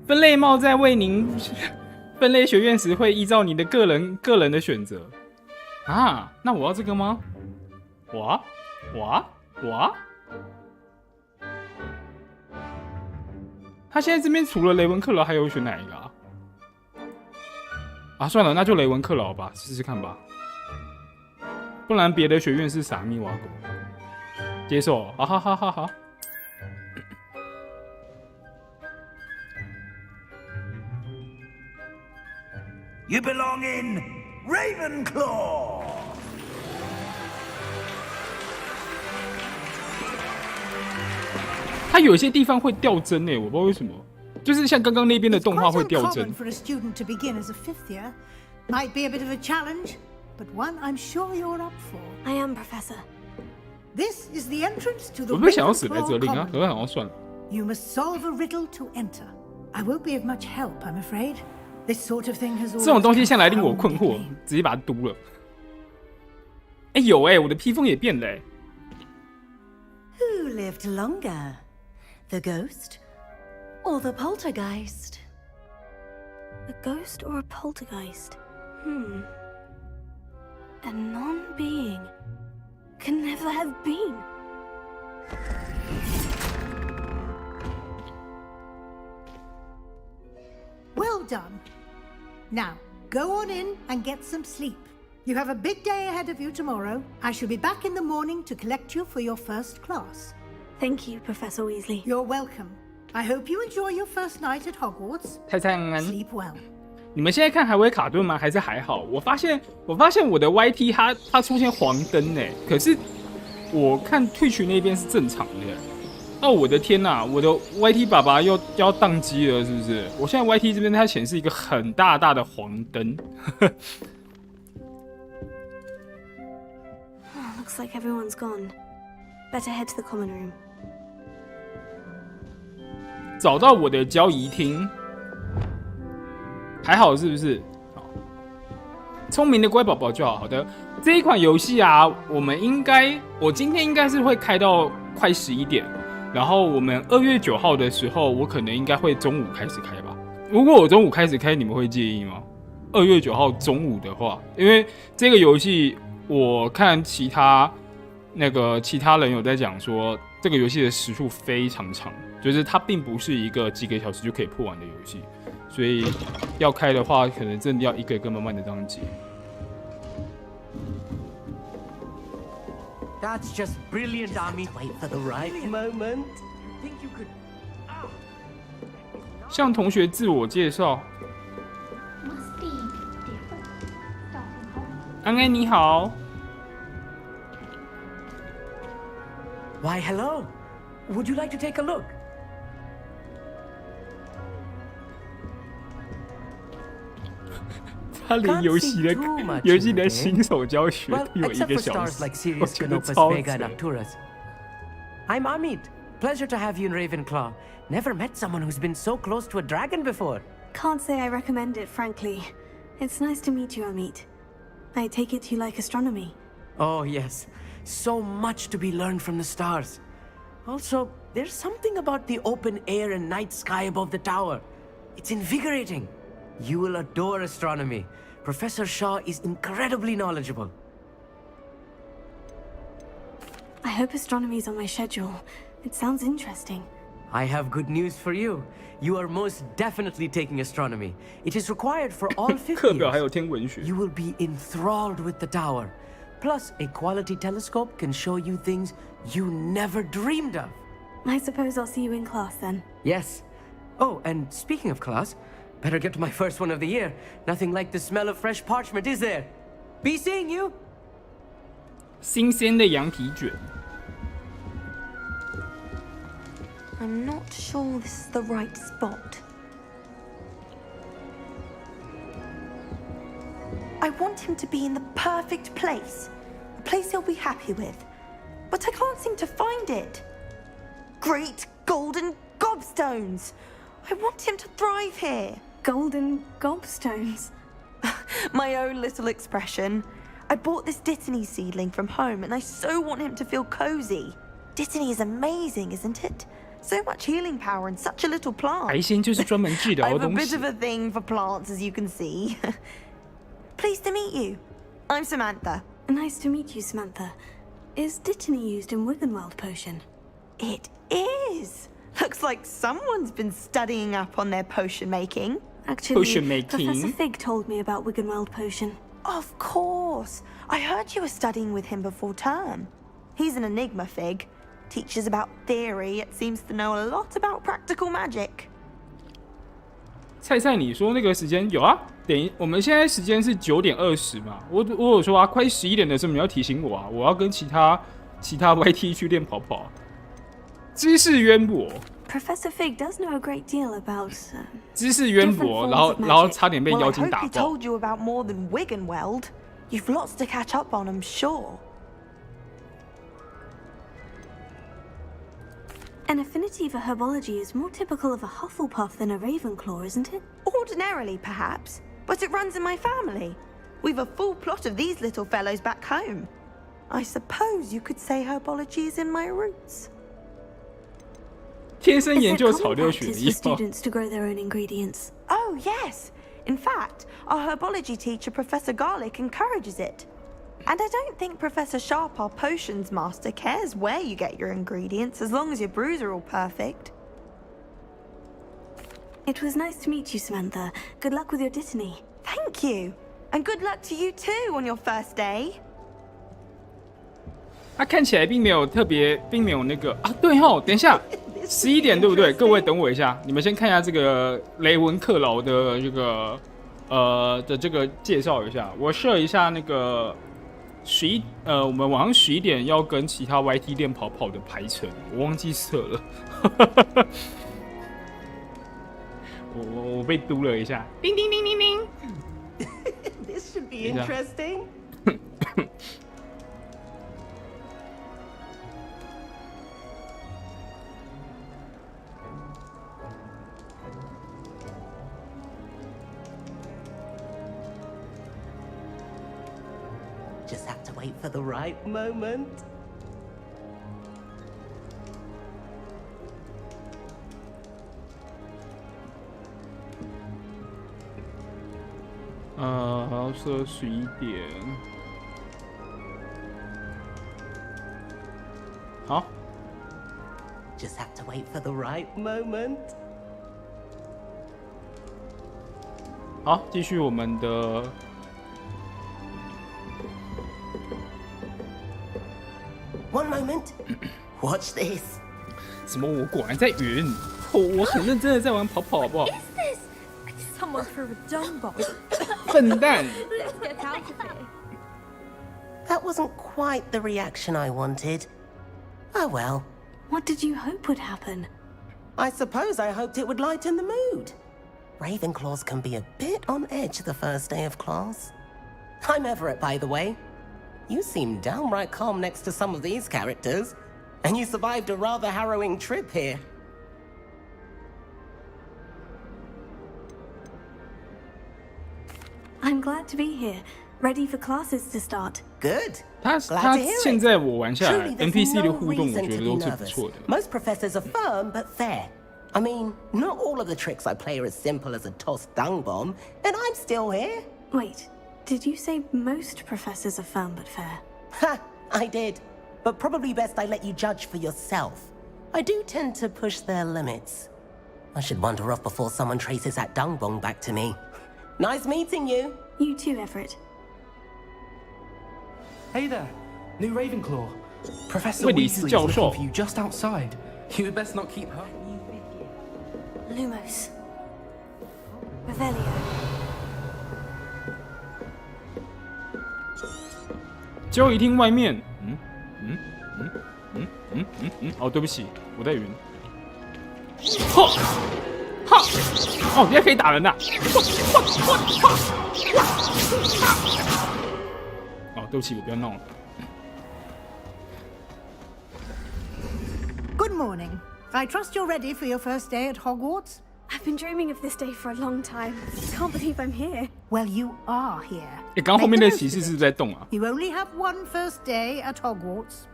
分类帽在为您分类学院时会依照你的个人的选择啊。那我要这个吗？我。他现在这边除了雷文克劳，还有选哪一个啊？啊，算了，那就雷文克劳吧，试试看吧。不然别的学院是傻咪瓦狗。接受，好。You belong in Ravenclaw. 它有些地方会掉帧诶，我不知道为什么，就是像刚刚那边的动画会掉帧。 For a student to begin as a fifth year, might be a bit of a challenge, but one I'm sure you're up for. I am, Professor. This is the entrance to the 我不是想要死在 Ravenclaw 这里啊， Common. 可是好像算了。 You must solve a riddle to enter. I won't be of much help, I'm afraid. This sort of thing has 这种东西 always 向来令我困惑， confounded me. 直接把它嘟了。哎，有哎，我的披风也变了哎。 Who lived longer? The ghost or the poltergeist? A ghost or a poltergeist? A non-being can never have been. Well done. Now, go on in and get some sleep. You have a big day ahead of you tomorrow. I shall be back in the morning to collect you for your first class. Thank you, Professor Weasley. You're welcome. I hope you enjoy your first night at Hogwarts. 太太安安， Sleep well. 你们现在看还会卡顿吗？还是还好？我发现我的 YT 它出现黄灯哎，可是我看 Twitch 那边是正常的。哦，我的天哪，我的 YT 爸爸要宕机了，是不是？我现在 YT 这边它显示一个很大的黄灯。Looks like everyone's gone. Better head to the common room. 找到我的交易厅，还好是不是？好，聪明的乖宝宝就好。好的，这一款游戏啊，我今天应该是会开到快11点，然后我们2月9号的时候，我可能应该会中午开始开吧。如果我中午开始开，你们会介意吗？2月9号中午的话，因为这个游戏我看其他人有在讲说，这个游戏的时数非常长。就是它并不是一个几个小时就可以破完的游戏，所以要开的话，可能真的要一个一个慢慢的这样接。That's just brilliant, Ami. Wait for the right moment. Think you could? 向同学自我介绍。安安你好。Why, hello. Would you like to take a look? 他连游戏的新手教学都有1个小时，我觉得超扯。I'm Amit. Pleasure to have you in Ravenclaw. Never met someone who's been so close to a dragon before. Can't say I recommend it, frankly. It's nice to meet you, Amit. I take it you like astronomy. Oh, yes. So much to be learned from the stars. Also, there's something about the open air and night sky above the tower. It's invigorating. You will adore astronomy. Professor Shaw is incredibly knowledgeable. I hope astronomy's on my schedule. It sounds interesting. I have good news for you. You are most definitely taking astronomy. It is required for all 50 years. You will be enthralled with the tower. Plus, a quality telescope can show you things you never dreamed of. I suppose I'll see you in class then. Yes. Oh, and speaking of class, better get to my first one of the year. Nothing like the smell of fresh parchment, is there? Be seeing you. 新鲜的羊皮卷。I'm not sure this is the right spot. I want him to be in the perfect place. A place he'll be happy with. But I can't seem to find it. Great golden gobstones! I want him to thrive here. Golden gobstones? My own little expression. I bought this Dittany seedling from home and I so want him to feel cozy. Dittany is amazing, isn't it? So much healing power in such a little plant. 白仙就是专门治疗的东西。I have a bit of a thing for plants, as you can see. Pleased to meet you. I'm Samantha. Nice to meet you, Samantha. Is Dittany used in Wiggenweld potion? It is. Looks like someone's been studying up on their potion making. Actually, Professor Fig told me about Wiggenweld potion. Of course. I heard you were studying with him before term. He's an enigma, Fig. Teaches about theory, yet seems to know a lot about practical magic. 菜菜，你说那个时间有啊？我们现在时间是9点20嘛。我有说啊，快11点的时候你要提醒我啊，我要跟其他 YT 去练跑跑。知识渊博。Professor Fig does know a great deal about. 知识渊博，然后差点被妖精打爆。Well, I hope he told you about more than Wiggenweld. You've lots to catch up on, I'm sure. An affinity for herbology is more typical of a Hufflepuff than a Ravenclaw, isn't it? Ordinarily, perhaps, but it runs in my family. We've a full plot of these little fellows back home. I suppose you could say herbology is in my roots. 天生研究草六学 for students to grow their own ingredients. Oh, yes. In fact, our herbology teacher, Professor Garlick, encourages it. And I don't think Professor Sharp, our potions master, cares where you get your ingredients as long as your brews are all perfect. It was nice to meet you, Samantha. Good luck with your Dittany. Thank you. And good luck to you too on your first day. 他看起来并没有那个啊，对吼，等一下，11点对不对？各位等我一下，你们先看一下这个雷文克劳的这个的这个介绍一下，我设一下那个。我们晚上11点要跟其他 YT 练跑跑的排程，我忘记设了，我被嘟了一下，叮叮叮叮叮。This should be interesting. Just have to wait for the right moment. How 要设11点。好。Just have to wait for the right moment. 好，继续我们的。One moment. Watch this. 什么？我果然在云。我很认真的在玩跑跑，好不好？ What is this? Someone threw a dung bomb. 笨蛋。 Let's get out of here. That wasn't quite the reaction I wanted. Oh well. What did you hope would happen? I suppose I hoped it would lighten the mood. Ravenclaws can be a bit on edge the first day of class. I'm Everett, by the way. You seem downright calm next to some of these characters, and you survived a rather harrowing trip here. I'm glad to be here, ready for classes to start. Good. 他现在我玩下来 ，NPC 的互动我觉得都是不错的。Most professors are firm but fair. I mean, not all of the tricks I play are as simple as a tossed dung bomb, and I'm still here. Wait, did you say most professors are firm but fair? Ha! I did. But probably best I let you judge for yourself. I do tend to push their limits. I should wander off before someone traces that dung bomb back to me. Nice meeting you. You too, Everett. Hey there, new Ravenclaw. Professor 卫里斯 Weasley's 教授 looking for you just outside. You'd best not keep her. Lumos. Revelio. 交易厅外面，哦，对不起，我在云。哈，哈，哦，人家可以打人呐！哦，对不起，我不要闹了。Good morning. I trust you're ready for your first day at Hogwarts? I've been dreaming of this day for a long time. Can't believe I'm here. Well, you are here. 刚刚后面的骑士是不是在动啊？ You only have one first day at Hogwarts.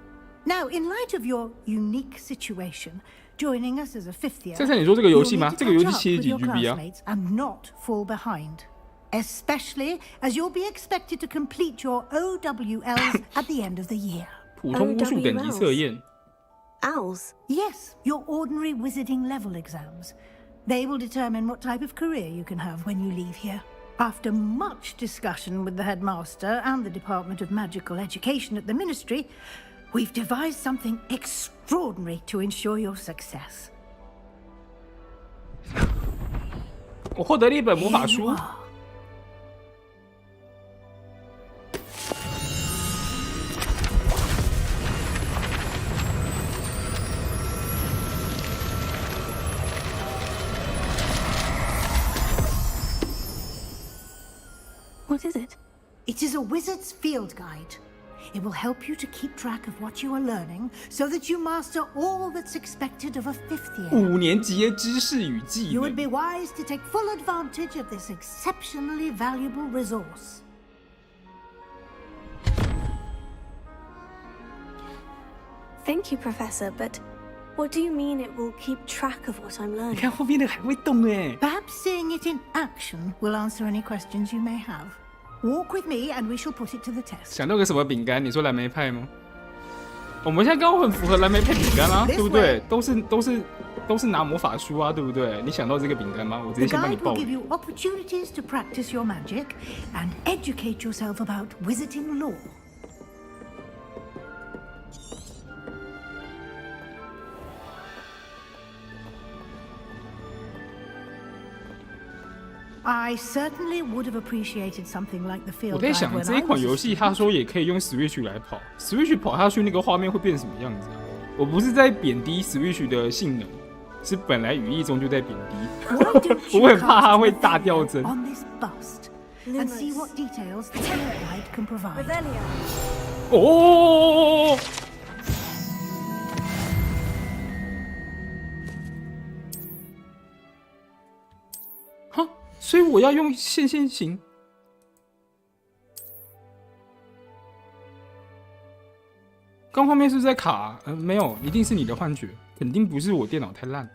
Now, in light of your unique situation, joining us as a fifth year, 珊珊，你说这个游戏吗？ you'll need to 这个游戏 catch up 70 with your GB 啊。 classmates and not fall behind. Especially as you'll be expected to complete your OWLs at the end of the year. 普通巫术等级测验。 Owls? Yes, your ordinary wizarding level exams. They will determine what type of career you can have when you leave here. After much discussion with the headmaster and the Department of Magical Education at the Ministry, we've devised something extraordinary to ensure your success. 我获得了一本魔法书。 What is it? It is a wizard's field guide. It will help you to keep track of what you are learning so that you master all that's expected of a fifth year. 5年级的知识与技 You would 能。 be wise to take full advantage of this exceptionally valuable resource. Thank you, Professor, but what do you mean it will keep track of what I'm 你 learning? 看后面的还会动哎。 Perhaps seeing it in action will answer any questions you may have. Walk with me and we shall put it to the test. 想到个什么饼干？你说蓝莓派吗？我们现在刚好很符合蓝莓派饼干啊，对不对？都是拿魔法书啊，对不对？你想到这个饼干吗？我直 The 接先帮你 guide 报 will give 名。 you opportunities to practice your magic and educate yourself about wizarding lore. I certainly would have appreciated something like the 我 field 在 guide 想 when 这 I 一款 was 游 a 戏，他 student. 说也可以用 Switch 来跑，Switch 跑下去那个画面会变什么样子啊？我不是在贬低 Switch 的性能，是本来语义中就在贬低。 Why don't 我 you 很怕它 cast 会 the 大 finger 掉帧。 on this bust and see what details the field guide can provide. Revelio. 哦，哈，所以我要用线型。刚画面是不是在卡？没有，一定是你的幻觉，肯定不是我电脑太烂。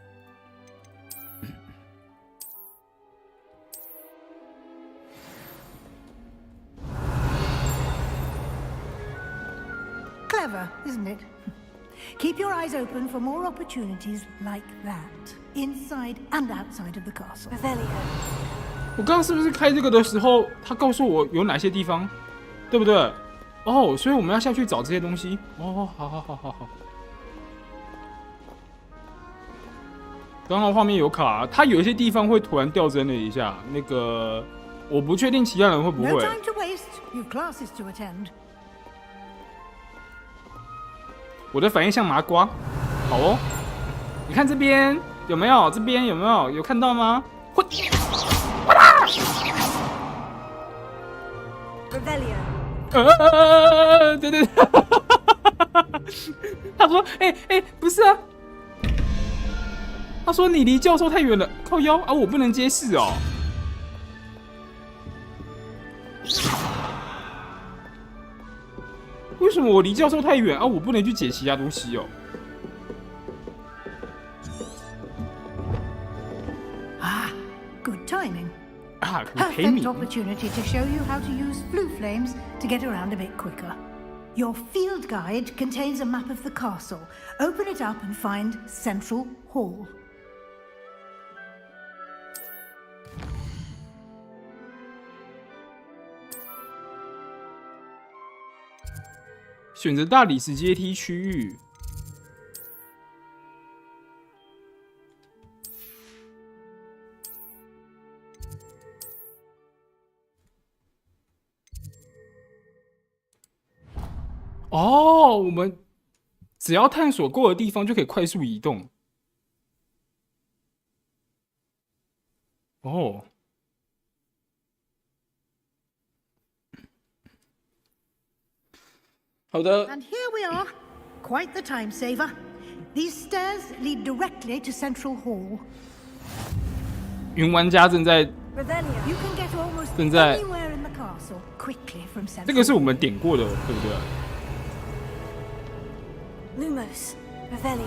Clever, isn't it? Keep your eyes open for more opportunities like that, inside and outside of the castle. Revelio. 我刚刚是不是开这个的时候，他告诉我有哪些地方，对不对？哦，所以我们要下去找这些东西。哦，好。刚刚画面有卡，它有一些地方会突然掉帧了一下，那个我不确定其他人会不 No 会。 time to waste. You've classes to attend. 我的反应像麻瓜，好哦。你看这边有没有？这边有没有？有看到吗？会。Revelio. 对，他说，不是啊，他说你离教授太远了，靠腰啊，我不能接事哦。为什么我离教授太远啊？我不能去解其他东西哦。Good timing. 啊，可以陪你。 Perfect opportunity to show you how to use flue flames to get around a bit quicker. Your field guide contains a map of the castle. Open it up and find Central Hall. 选择大理石阶梯区域。哦，我们只要探索过的地方就可以快速移动。哦。 好的。 And here we are. Quite the time saver. These stairs lead directly to Central Hall. 云玩家正在 You can get almost 正在 anywhere in the castle quickly from Central. 这个是我们点过的，对不对？ Lumos. Revelio.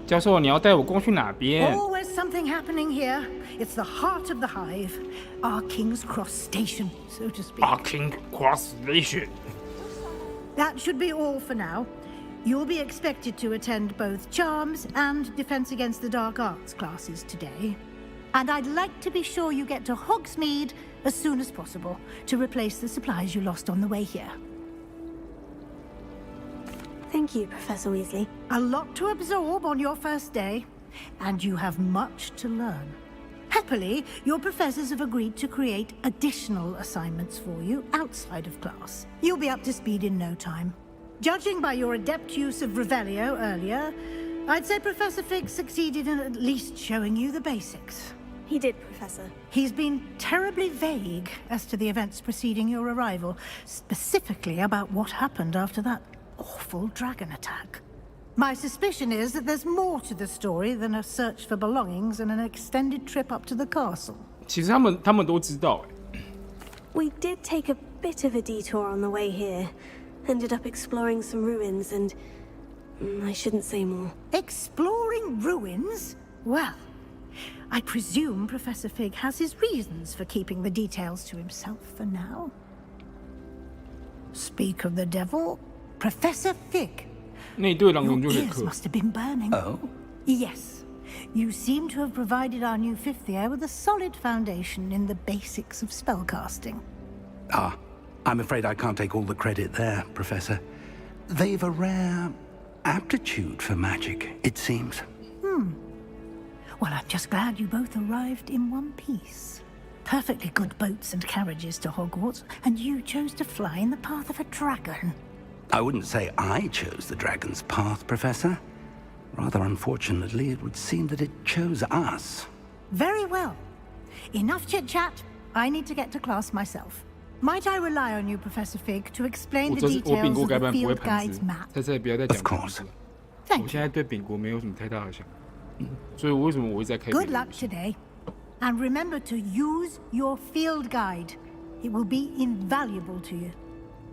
教授，你要带我过去哪边？ Always something happening here. It's the heart of the hive. Our King's Cross Station, so to speak. Our King's Cross Station. That should be all for now. You'll be expected to attend both Charms and Defense Against the Dark Arts classes today. And I'd like to be sure you get to Hogsmeade as soon as possible to replace the supplies you lost on the way here. Thank you, Professor Weasley. A lot to absorb on your first day, and you have much to learn. Happily, your professors have agreed to create additional assignments for you outside of class. You'll be up to speed in no time. Judging by your adept use of Revelio earlier, I'd say Professor Fig succeeded in at least showing you the basics. He did, Professor. He's been terribly vague as to the events preceding your arrival, specifically about what happened after that awful dragon attack. My suspicion is that there's more to the story than a search for belongings and an extended trip up to the castle. 其实他们都知道。 We did take a bit of a detour on the way here. Ended up exploring some ruins and... I shouldn't say more. Exploring ruins? Well, I presume Professor Fig has his reasons for keeping the details to himself for now. Speak of the devil, Professor Fig. 那一对狼人就 Your 可以 ears 克。 must have been burning. Oh? Yes. You seem to have provided our new fifth year with a solid foundation in the basics of spellcasting. Ah, I'm afraid I can't take all the credit there, Professor. They've a rare aptitude for magic, it seems. Well, I'm just glad you both arrived in one piece. Perfectly good boats and carriages to Hogwarts, and you chose to fly in the path of a dragon. I wouldn't say I chose the dragon's path, Professor. Rather unfortunately, it would seem that it chose us. Very well. Enough chit-chat. I need to get to class myself. Might I rely on you, Professor Fig, to explain 我 the 这我丙 details 国 of 该 the 班不会 field 盘 guide's 子 map?，在这里不要再讲 Of 盘 course. 子了。 Thank 我现在对丙国没有什么太大的想法，所以为什么我一直在开 Good 别的 luck 游戏 today. And remember to use your field guide. It will be invaluable to you.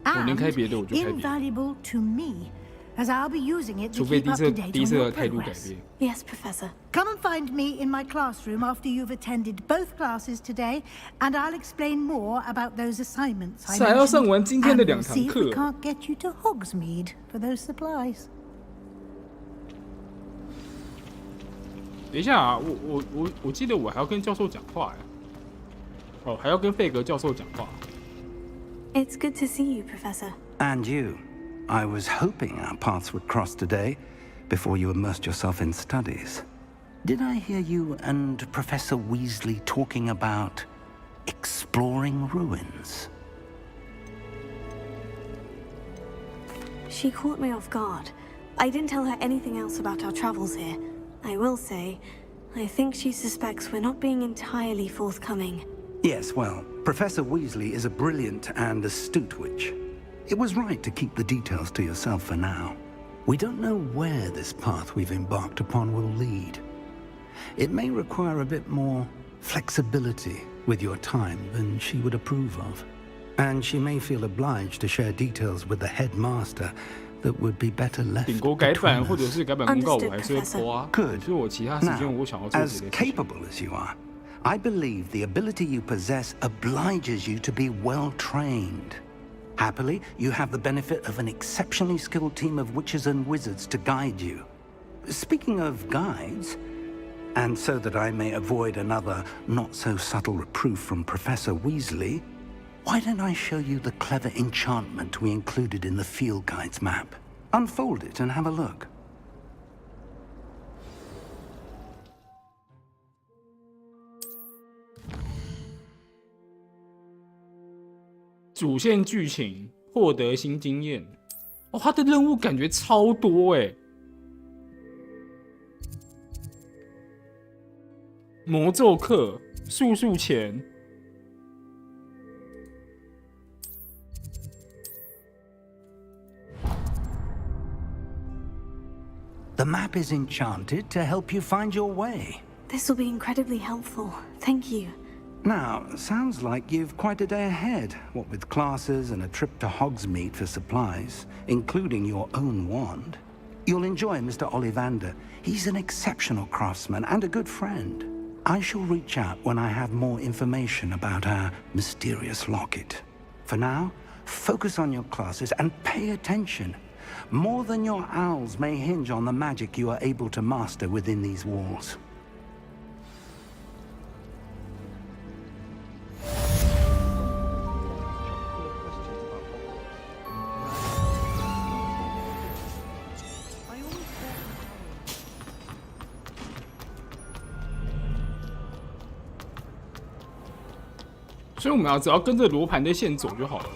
我能 And 开别的我就开别的， invaluable to me, as I'll be using it 除 to 非 keep up to date 第一 on 次 your 的态度改 progress. 变。 Yes, Professor. Come and find me in my classroom after you've attended both classes today, and I'll explain more about those assignments I 是还要上 mentioned, 完今天的 and 两 we'll 堂 see if we 课。 can't get you to Hogsmeade for those supplies. 等一下啊，我记得我还要跟教授讲话呀。哦，还要跟费格教授讲话。 It's good to see you, Professor. And you. I was hoping our paths would cross today, before you immersed yourself in studies. Did I hear you and Professor Weasley talking about exploring ruins? She caught me off guard. I didn't tell her anything else about our travels here. I will say, I think she suspects we're not being entirely forthcoming. Yes, well, Professor Weasley is a brilliant and astute witch. It was right to keep the details to yourself for now. We don't know where this path we've embarked upon will lead. It may require a bit more flexibility with your time than she would approve of. And she may feel obliged to share details with the headmaster that would be better left between us. 顶多改版或者是改版公告我还是会播啊。Good. 所以我其他时间我想要做这些事情。As capable as you are, I believe the ability you possess obliges you to be well trained. Happily, you have the benefit of an exceptionally skilled team of witches and wizards to guide you. Speaking of guides, and so that I may avoid another not-so-subtle reproof from Professor Weasley, why don't I show you the clever enchantment we included in the field guide's map? Unfold it and have a look. 主线剧情获得新经验，哦，他的任务感觉超多哎！魔咒课、速速前。The map is enchanted to help you find your way. This will be incredibly helpful. Thank you. Now, sounds like you've quite a day ahead, what with classes and a trip to Hogsmeade for supplies, including your own wand. You'll enjoy Mr. Ollivander. He's an exceptional craftsman and a good friend. I shall reach out when I have more information about our mysterious locket. For now, focus on your classes and pay attention. More than your owls may hinge on the magic you are able to master within these walls. 所以我们只要跟着罗盘的线走就好了。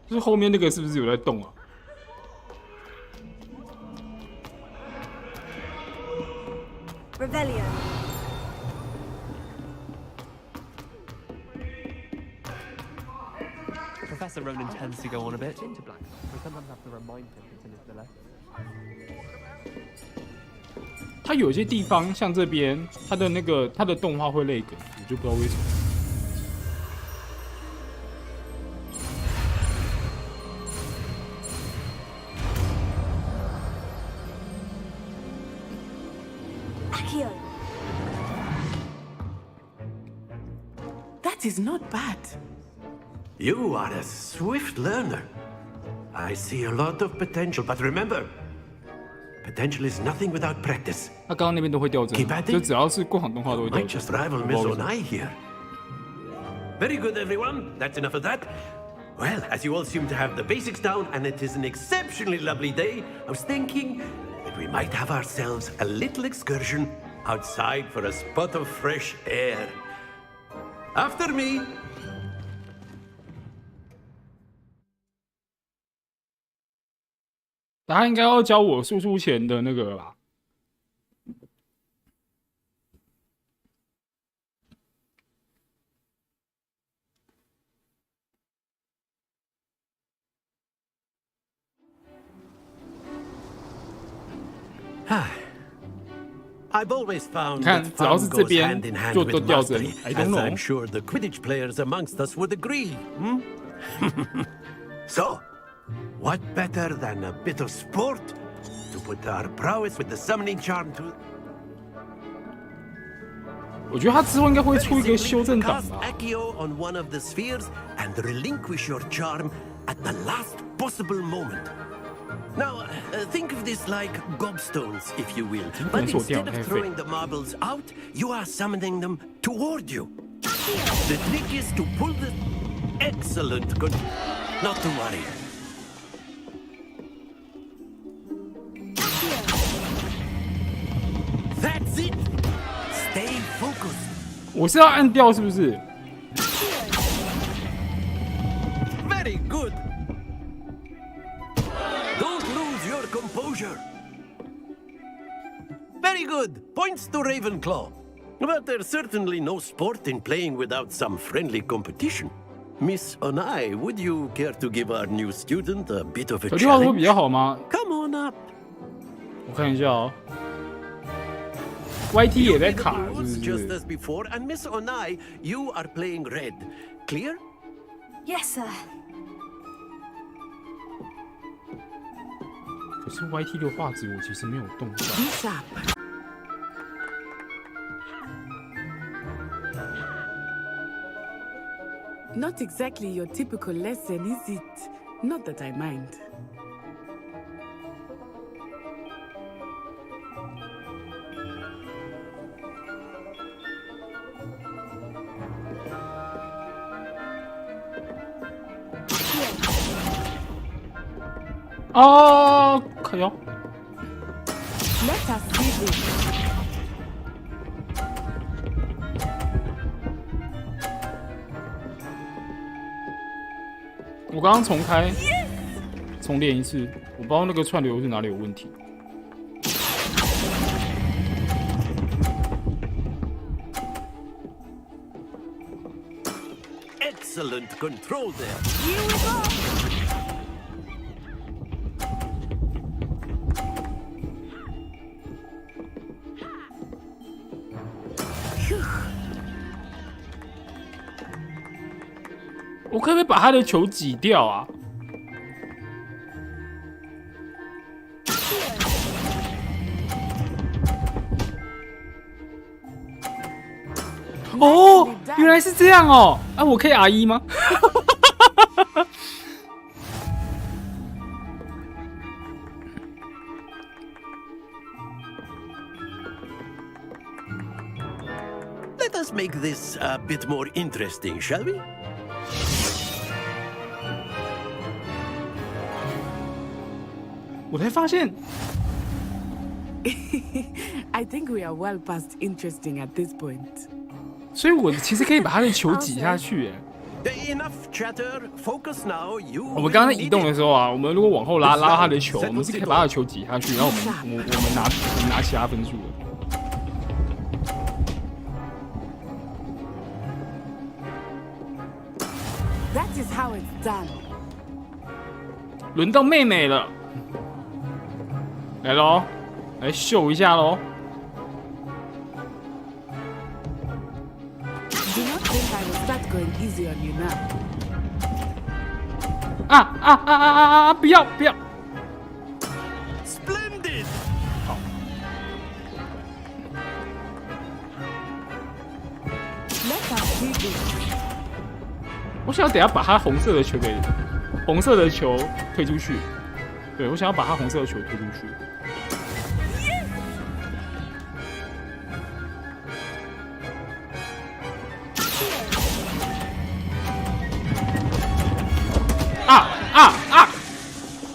就是后面那个是不是有在动啊？ Revelio. Professor Ronan tends to go on a bit into black. We sometimes have to remind him to turn his delay. 它有些地方像这边，它的动画会lag，我就不知道为什么。 That is not bad. You are a swift learner. I see a lot of potential, but remember, potential is nothing without practice. 他刚刚那边都会掉帧，就只要是过场动画都会掉帧。 Might just rival Miss Onai here. Very good, everyone. That's enough of that. Well, as you all seem to have the basics down, and it is an exceptionally lovely day, I was thinking that we might have ourselves a little excursion outside for a spot of fresh air. After me. 他应该要教我速速前的那个吧。I've always found 看， that 只要是 fun 这 goes 边 hand in hand 就 with 都掉帧 mastery, I don't as know. I'm sure the Quidditch players amongst us would agree. So, what better than a bit of sport to put our prowess with the summoning charm to? 我觉得他之后应该会出一个修正档 Cast 吧。 Accio on one of the spheres and relinquish your charm at the last possible moment. Now, think of this like gobstones, if you will. But instead of throwing the marbles out, you are summoning them toward you. The trick is to pull the... Excellent. Good. Not to worry. That's it. Stay focused. 我是要按掉是不是？ Very good. Don't lose your composure. Very good. Points to Ravenclaw. But there's certainly no sport in playing without some friendly competition. Miss Onai, would you care to give our new student a bit of a 小地方会比 challenge? 较好吗？ Come on up. 我看一下哦。YT 也在卡，是不 Just 是？ as before, and Miss Onai, you are playing red. Clear? Yes, sir. 可是 YT 的画质我其实没有动到。Not exactly your typical lesson, is it? Not that I mind. Oh, 可以哦。 Let us see this. 我刚刚重开，重练一次，我不知道那个串流是哪里有问题。 Excellent control there. Here we go. Phew. 我可不可以把他的球挤掉啊？哦，原来是这样哦！啊，我可以 R1 吗？Let us make this a bit more interesting, shall we? 我才发现 I think we are well past interesting at this point. 所以我其实可以把他的球挤下去，哎。 Enough chatter. Focus now. You. 我们刚刚在移动的时候啊，我们如果往后拉他的球，我们是可以把他的球挤下去，然后我们拿其他分数的。 That is how it's done. 轮到妹妹了，来喽，来秀一下喽！ Do not think I will start going easy on you now. 不要不要！ Splendid. 好。 Let us see this. 我想要等下把他红色的球推出去。对，我想要把他红色的球推出去。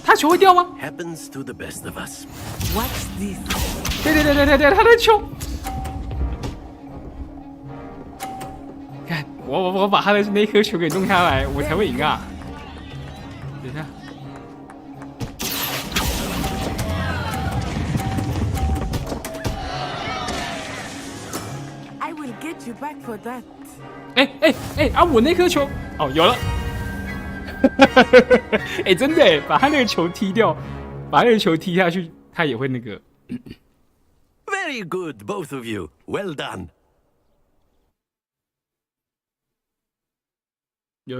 他球会掉吗 ？Happens to the best of us. Watch this. 对，他的球。看，我把他的那颗球给弄下来，我才会赢啊！等一下。 I will get you back for that. 我那颗球哦，有了。真的哎，把他那个球踢掉，把那个球踢下去，他也会那个。Very good, both of you. Well done. 有，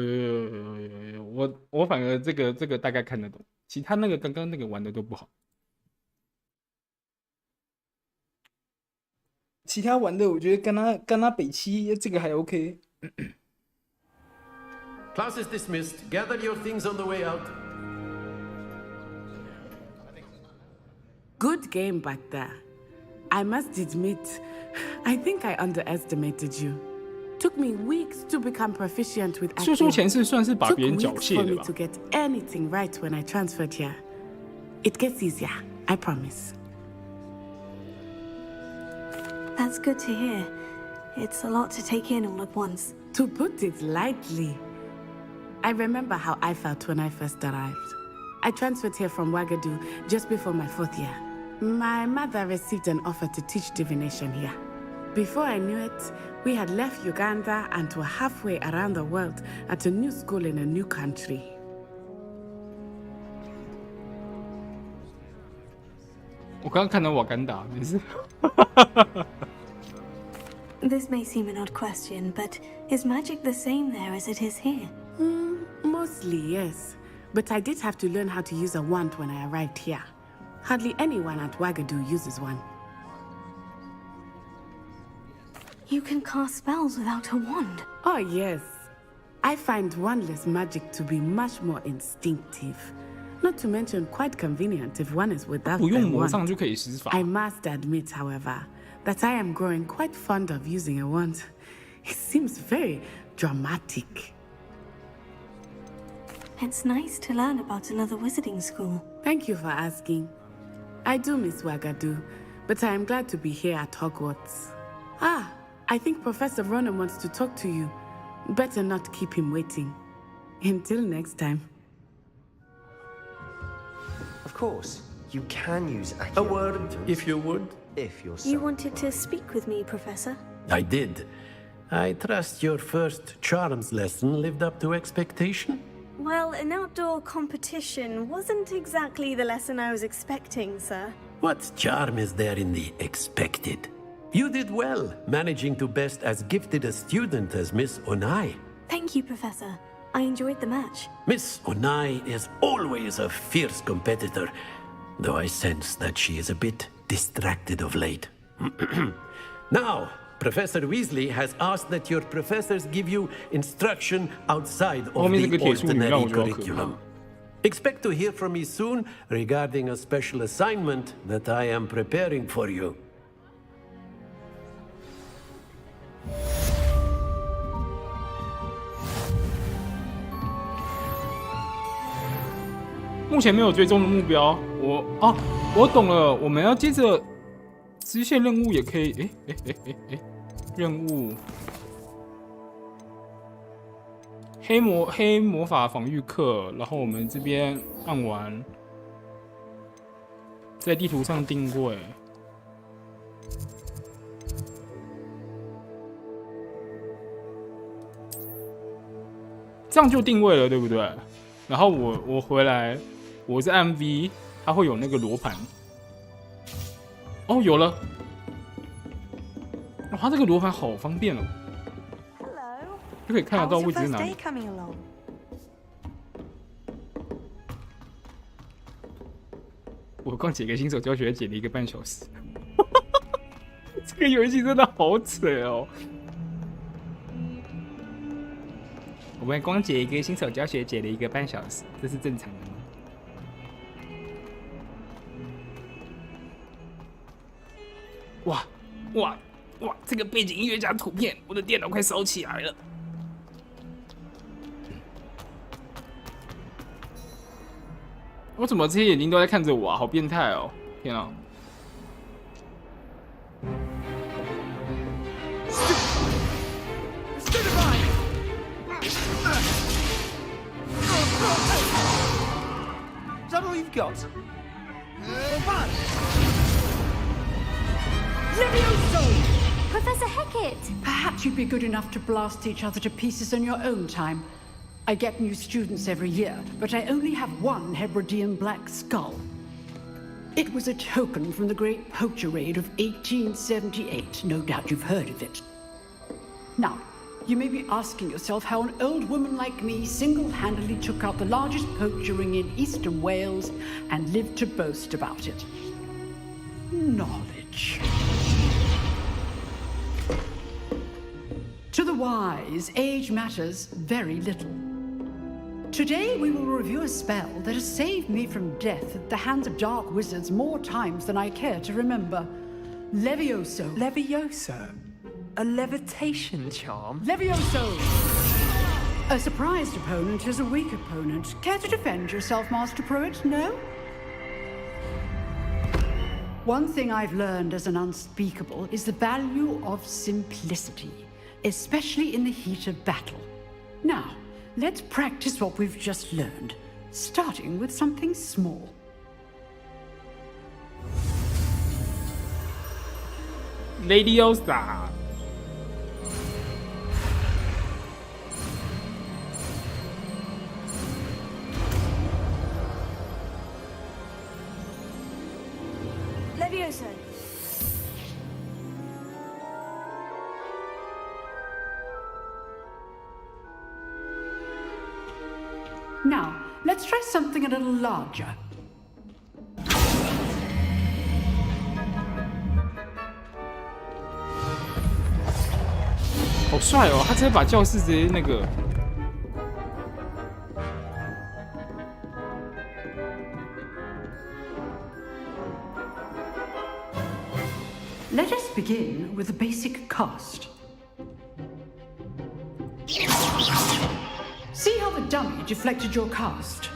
我反而这个大概看得懂，其他那个刚刚那个玩的都不好。其他玩的我觉得跟他北七这个还 OK。Class is dismissed. Gather your things on the way out. Good game back there. I must admit, I think I underestimated you. Took me weeks to become proficient with 说书前是算是把 Took 别人缴 weeks 械 for 的 me 吧 to get anything right when I transferred here. It gets easier, I promise. That's good to hear. It's a lot to take in all at once. To put it lightly, I remember how I felt when I first arrived. I transferred here from Ouagadougou just before my 4th year. My mother received an offer to teach divination here. Before I knew it, we had left Uganda and were halfway around the world at a new school in a new country. This may seem an odd question, but is magic the same there as it is here? Mostly, yes. But I did have to learn how to use a wand when I arrived here. Hardly anyone at Ouagadougou uses one. You can cast spells without a wand? Oh, yes. I find wandless magic to be much more instinctive. Not to mention quite convenient if one is without a wand. I must admit, however, that I am growing quite fond of using a wand. It seems very dramatic. It's nice to learn about another wizarding school. Thank you for asking. I do miss Ouagadougou, but I am glad to be here at Hogwarts. Ah, I think Professor Ronan wants to talk to you. Better not keep him waiting. Until next time. Of course, you can use a word, if you would. If you're so... You wanted to speak with me, Professor? I did. I trust your first charms lesson lived up to expectation? Well, an outdoor competition wasn't exactly the lesson I was expecting, sir. What charm is there in the expected? You did well, managing to best as gifted a student as Miss Onai. Thank you, Professor. I enjoyed the match. Miss Onai is always a fierce competitor, though I sense that she is a bit distracted of late. Now, Professor Weasley has asked that your professors give you instruction outside of the ordinary curriculum. Expect to hear from me soon regarding a special assignment that I am preparing for you. 目前没有追踪的目标，我懂了，我们要接着支线任务也可以，任务黑魔法防御课，然后我们这边按完，在地图上定位，这样就定位了，对不对？然后我回来。我是按 V， 它会有那个罗盘。哦，有了。哇，它这个罗盘好方便哦。就可以看得到位置在哪里。我刚解个新手教学解了1个半小时。这个游戏真的好扯哦。我们光解一个新手教学解了1个半小时，这是正常的吗？哇！这个背景音乐加图片，我的电脑快烧起来了。我怎么这些眼睛都在看着我啊？好变态哦！天啊！Is that all you've got? Levioso! Professor Hecat! Perhaps you'd be good enough to blast each other to pieces in your own time. I get new students every year, but I only have one Hebridean black skull. It was a token from the Great Poacher Raid of 1878. No doubt you've heard of it. Now, you may be asking yourself how an old woman like me single-handedly took out the largest poacher ring in eastern Wales and lived to boast about it. Knowledge. To the wise, age matters very little. Today we will review a spell that has saved me from death at the hands of dark wizards more times than I care to remember. Levioso. Levioso? A levitation charm? Levioso! A surprised opponent is a weak opponent. Care to defend yourself, Master Pruitt? No? One thing I've learned as an unspeakable is the value of simplicity, especially in the heat of battle. Now, let's practice what we've just learned, starting with something small. Leviosa. Levioso. Now, let's try something a little larger. Oh, 好帅哦！他直接把教室直接那个。Let us begin with the basic cast. See how the dummy deflected your cast?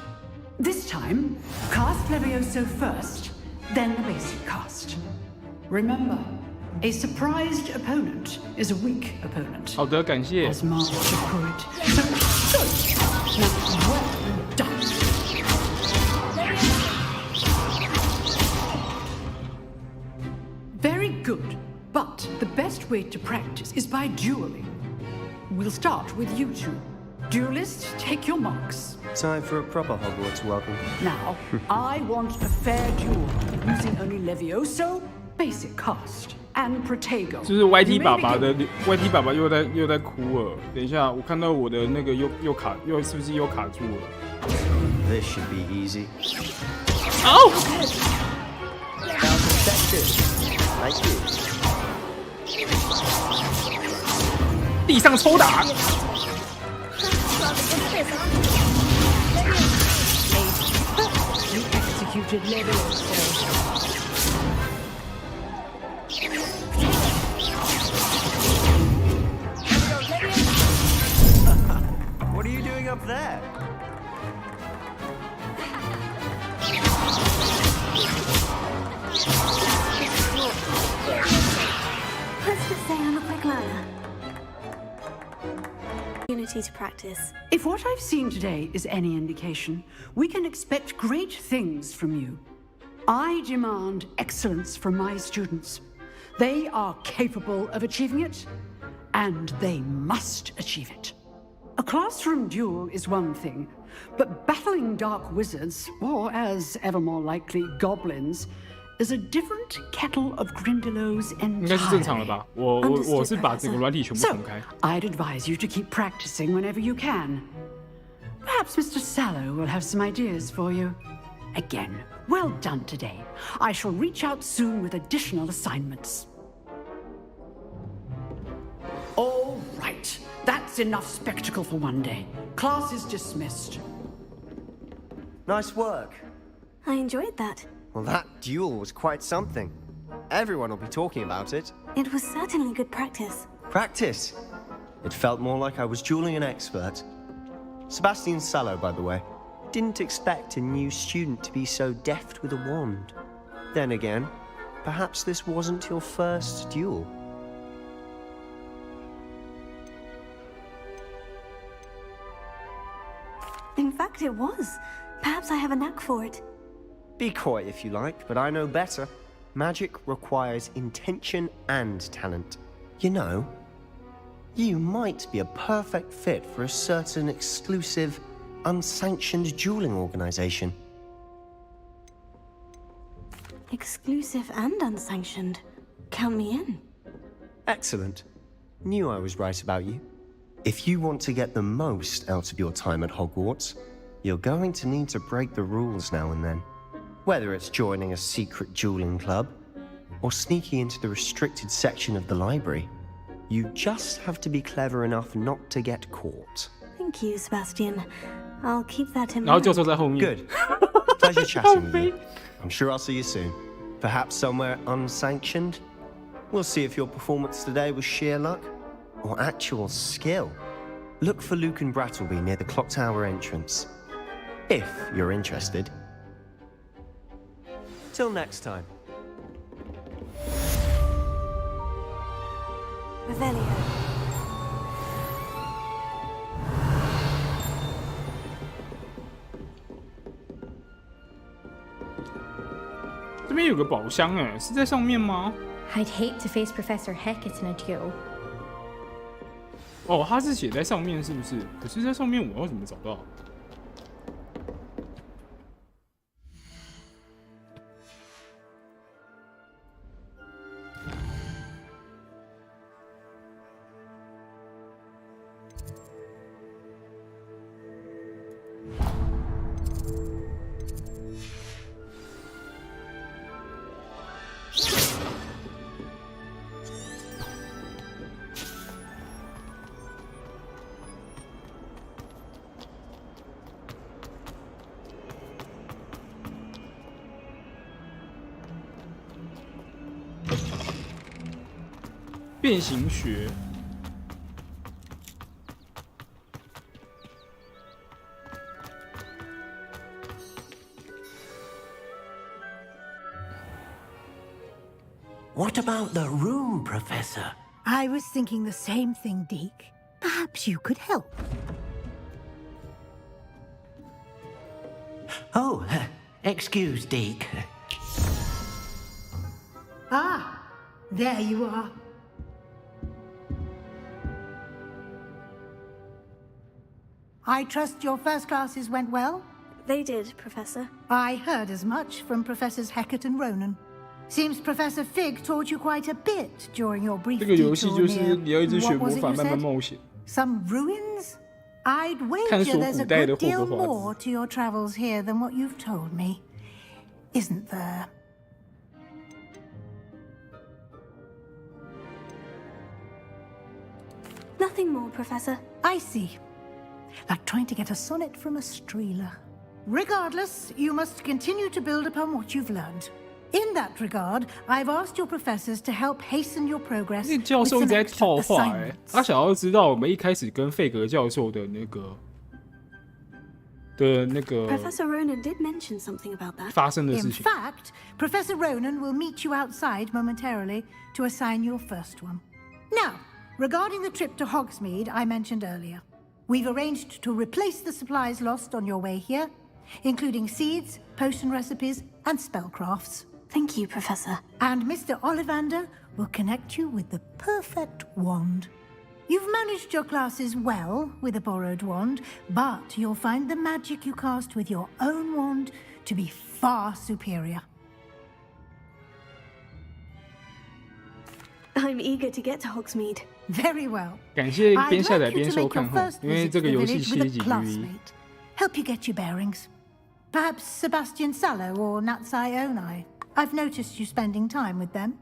This time, cast Levioso first, then the basic cast. Remember, a surprised opponent is a weak opponent. 好的，感谢。 As Master Pruitt. So good. Now, well done. Very good, but the best way to practice is by dueling. We'll start with you two. Duelists, take your marks. Time for a proper Hogwarts welcome. Now, I want a fair duel using only Levioso, basic cast, and Protego. 就是 YT 爸爸的 YT 爸爸又在哭了。等一下，我看到我的那个又卡，是不是又卡住了 This should be easy. Oh! Thank you. 地上抽打。 You executed Levioso. What are you doing up there? Let's just say I'm a quick learner. Opportunity to practice. If what I've seen today is any indication, we can expect great things from you. I demand excellence from my students. They are capable of achieving it, and they must achieve it. A classroom duel is one thing, but battling dark wizards, or as ever more likely, goblins, is a different kettle of Grindylows 应该是正常了吧？我是把整个软体全部重开。So, I'd advise you to keep practicing whenever you can. Perhaps Mr. Sallow will have some ideas for you. Again, well done today. I shall reach out soon with additional assignments. All right, that's enough spectacle for one day. Class is dismissed. Nice work. I enjoyed that. Well, that duel was quite something. Everyone will be talking about it. It was certainly good practice. Practice? It felt more like I was dueling an expert. Sebastian Sallow, by the way. Didn't expect a new student to be so deft with a wand. Then again, perhaps this wasn't your first duel. In fact, it was. Perhaps I have a knack for it. Be coy if you like, but I know better. Magic requires intention and talent. You know, you might be a perfect fit for a certain exclusive, unsanctioned dueling organization. Exclusive and unsanctioned. Count me in. Excellent. Knew I was right about you. If you want to get the most out of your time at Hogwarts, you're going to need to break the rules now and then. Whether it's joining a secret dueling club, or sneaking into the restricted section of the library, you just have to be clever enough not to get caught. Thank you, Sebastian. I'll keep that in mind. 然后教授在后面。 Good. Pleasure chatting with you. I'm sure I'll see you soon. Perhaps somewhere unsanctioned? We'll see if your performance today was sheer luck or actual skill. Look for Luke and Brattleby near the clock tower entrance. If you're interested. Till next time. Revelio. 这边有个宝箱哎，是在上面吗？ I'd hate to face Professor Hecat in a duel. 哦，它是写在上面是不是？可是在上面我要怎么找到？变形学。What about the room, Professor? I was thinking the same thing, Deke. Perhaps you could help. Oh, excuse, Deke. Ah, there you are. I trust your first classes went well? They did, Professor. I heard as much from Professors Hecat and Ronan. Seems Professor Fig taught you quite a bit during your brief 这个游戏就 detour 是 near 你要一直学 what 魔 was it 法， you 慢慢 said? 冒险。 Some ruins? I'd 探 wager 索 there's 古 a 代的 good 霍 deal 格华兹。 more to your travels here than what you've told me. Isn't there? Nothing more, Professor. I see. Like trying to get a sonnet from a streeler. Regardless, you must continue to build upon what you've learned. In that regard, I've asked your professors to help hasten your progress 那教 with 授一 some 直在 extra 套话哎， assignments. 他想要知道我们一开始跟费格教授的那个 Professor Ronan did mention something about that. 发生的事 In 情。 fact, Professor Ronan will meet you outside momentarily to assign your first one. Now, regarding the trip to Hogsmeade I mentioned earlier, we've arranged to replace the supplies lost on your way here, including seeds, potion recipes, and spellcrafts. Thank you, Professor. And Mr. Ollivander will connect you with the perfect wand. You've managed your classes well with a borrowed wand, but you'll find the magic you cast with your own wand to be far superior. I'm eager to get to Hogsmeade. Very well. 感谢 I'd 边下载 like you 边 to 收 make 看 your 后， first 因为 visit 这 to 个 the 游戏 village 系 with 列 a 几个原因。 classmate. Help you get your bearings. Perhaps Sebastian Sallow or Natsai Onai. I've noticed you spending time with them.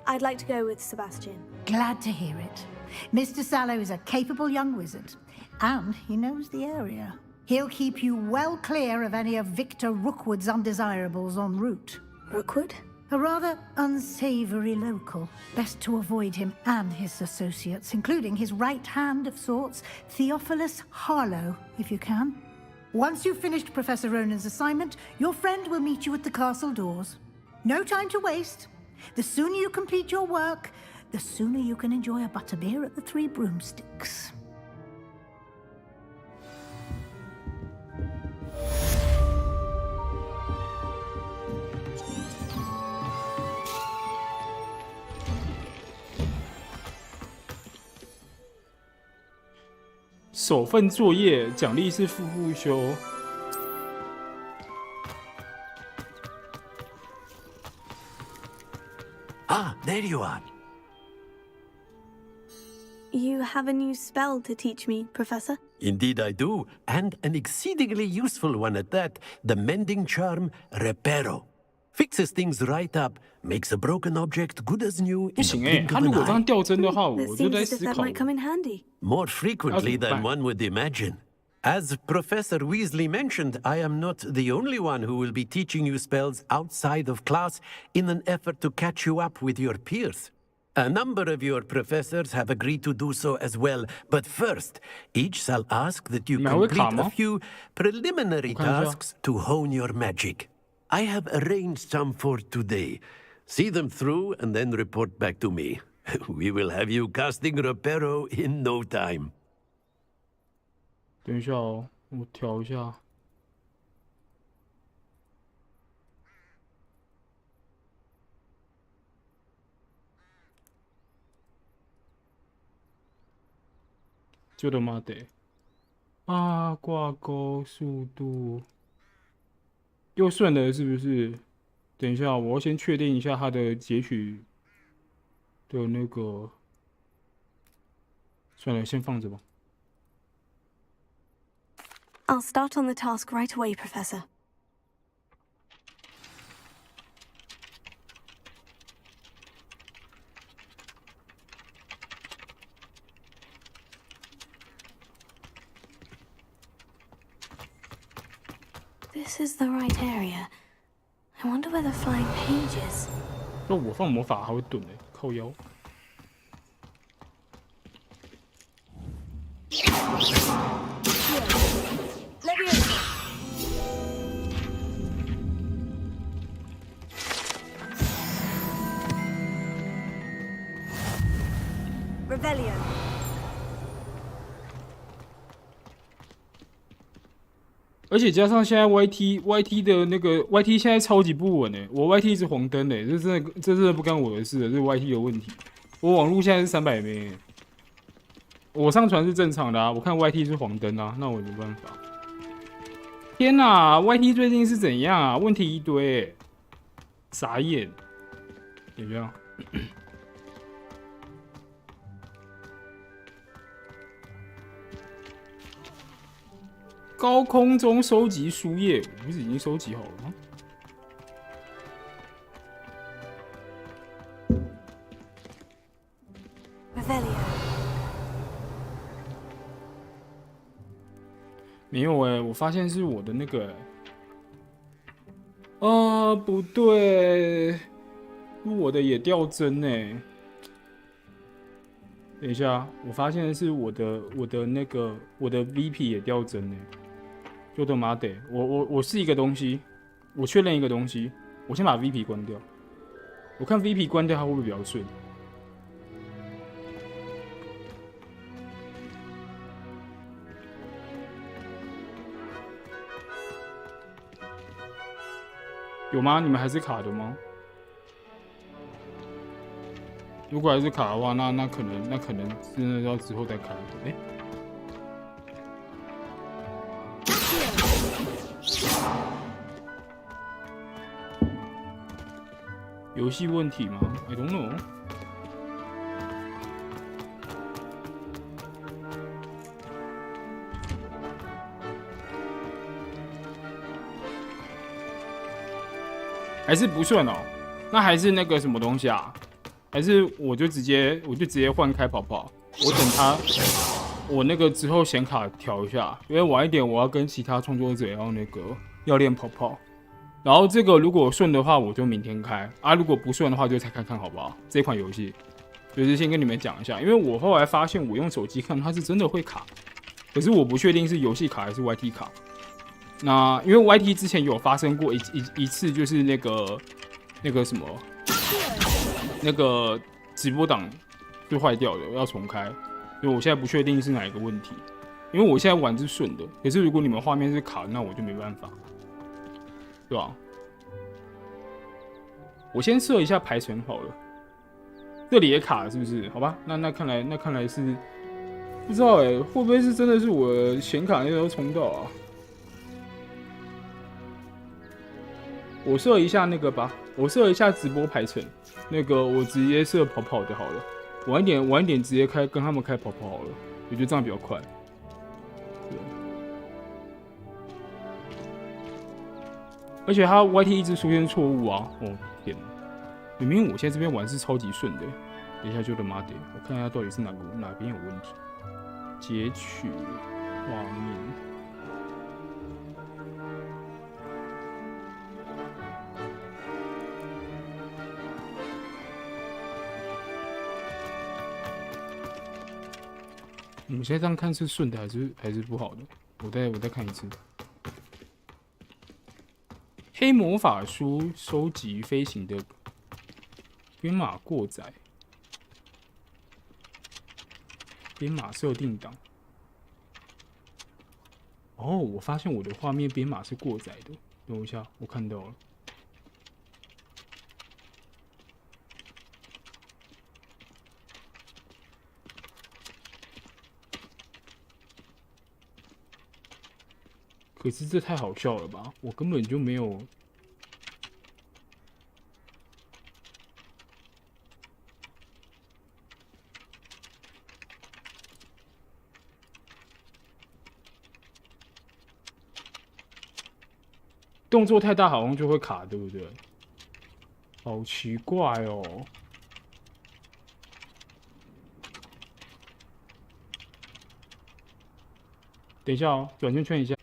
I'd like to go with Sebastian. Glad to hear it. Mr. Sallow is a capable young wizard, and he knows the area. He'll keep you well clear of any of Victor Rookwood's undesirables en route. Rookwood? A rather unsavory local. Best to avoid him and his associates, including his right hand of sorts, Theophilus Harlow, if you can. Once you've finished Professor Ronan's assignment, your friend will meet you at the castle doors. No time to waste. The sooner you complete your work, the sooner you can enjoy a butterbeer at the Three Broomsticks. 首份作业奖励是复修。Ah, there you are. You have a new spell to teach me, Professor? Indeed I do, and an exceedingly useful one at that. The mending charm, Reparo. Fixes things right up, makes a broken object good as new in 不 a 行 blink 他 of 如 an 果这样 eye. 掉帧的话， That 我就 seems 在 as if 思 that 考 might come in handy. More frequently than one would imagine. As Professor Weasley mentioned, I am not the only one who will be teaching you spells outside of class in an effort to catch you up with your peers. A number of your professors have agreed to do so as well, but first, each shall ask that you complete a few preliminary tasks to hone your magic. I have arranged some for today. See them through and then report back to me. We will have you casting Reparo in no time. 等一下哦，我调一下。就他妈的啊！挂钩速度又顺了，是不是？等一下，我要先确定一下它的截取的那个。算了，先放着吧。I'll start on the task right away, Professor. This is the right area. I wonder where the flying page is. 那我放魔法还会盾靠腰。Revelio. 而且加上现在 YT 的那个 YT 现在超级不稳我 YT 一直黄灯这真的不干我的事了，这是 YT 有问题。我网络现在是300 M， 我上传是正常的我看 YT 是黄灯那我没办法。天哪 ，YT 最近是怎样问题一堆傻眼，也这样。高空中收集书页，我不是已经收集好了吗？没有我发现是我的那个不对，我的也掉帧等一下，我发现是我的那个我的 VP 也掉帧就他妈的，我是一个东西，我确认一个东西，我先把 VP 关掉，我看 VP 关掉它会不会比较顺？有吗？你们还是卡的吗？如果还是卡的话，那可能真的要之后再开。游戏问题吗 ？I don't know。还是不顺那还是那个什么东西还是我就直接换开跑跑，我等他，我那个之后显卡调一下，因为晚一点我要跟其他创作者要练跑跑，然后这个如果顺的话我就明天开如果不顺的话就再看看好不好？这款游戏就是先跟你们讲一下，因为我后来发现我用手机看它是真的会卡，可是我不确定是游戏卡还是 YT 卡。那因为 YT 之前有发生过一次，就是那个什么。那个直播档就坏掉了，要重开，所以我现在不确定是哪一个问题，因为我现在玩是顺的，可是如果你们画面是卡，那我就没办法，对吧？我先设一下排程好了，这里也卡了是不是？好吧，那看来是不知道会不会是真的是我显卡那时候冲到我设一下那个吧，我设一下直播排程。我直接设跑跑的好了，晚一点直接跟他们开跑跑好了，我觉得这样比较快。而且他 YT 一直出现错误天哪！明明我现在这边玩是超级顺的，等一下就他妈的，我看一下到底是哪边有问题。截取画面。我们现在这样看是顺的还是不好的？我再看一次。黑魔法书收集飞行的编码过载，编码设定档。哦，我发现我的画面编码是过载的。等我一下，我看到了。可是这太好笑了吧！我根本就没有。动作太大，好像就会卡，对不对？好奇怪哦。等一下哦，转圈圈一下。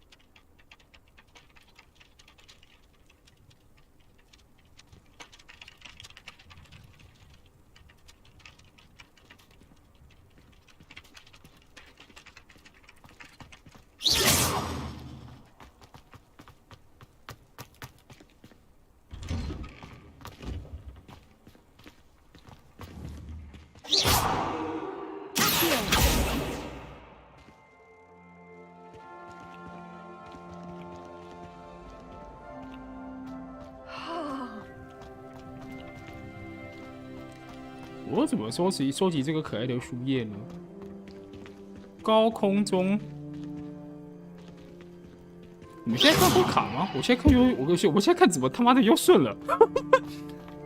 我怎么收集这个可爱的树叶呢？高空中，你们现在看会卡吗？我现在看我现在看怎么他妈的又顺了，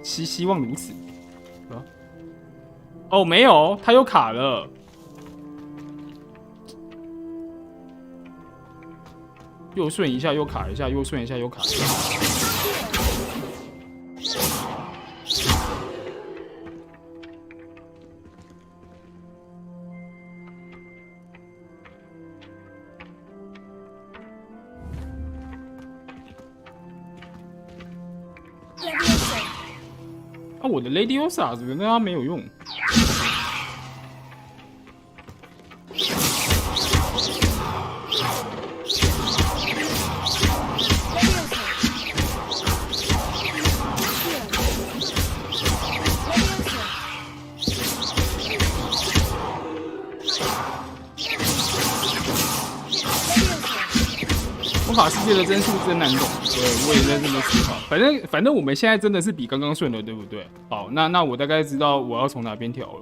希望如此。啊？哦，没有，它又卡了。又顺一下，又卡一下，又顺一下，又卡一下。啊，我的 Ladyosa 怎么让它没有用？魔法世界的帧数真难懂，对，我也在这么思考。反正我们现在真的是比刚刚顺了，对不对？好，那我大概知道我要从哪边调了。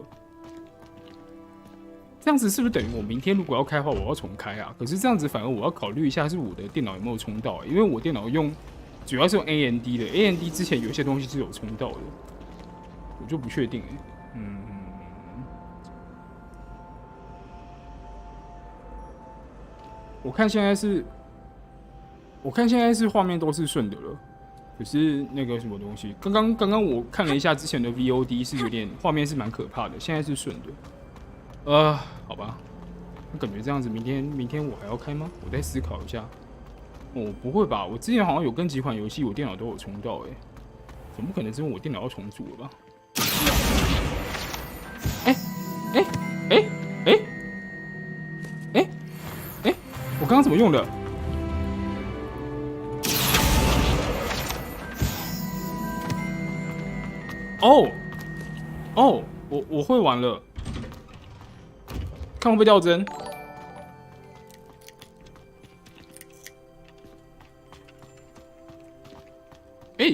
这样子是不是等于我明天如果要开的话，我要重开啊？可是这样子反而我要考虑一下，是我的电脑有没有充到、因为我电脑主要是用 AMD 的 ，AMD 之前有一些东西是有充到的，我就不确定。我看现在是画面都是顺的了，可是那个什么东西，刚刚我看了一下之前的 VOD 是有点画面是蛮可怕的，现在是顺的。好吧，我感觉这样子明天我还要开吗？我再思考一下。哦，不会吧？我之前好像有跟几款游戏我电脑都有充到，怎么可能是因为我电脑要重组了吧？我刚刚怎么用的？我会玩了，看会不会掉帧。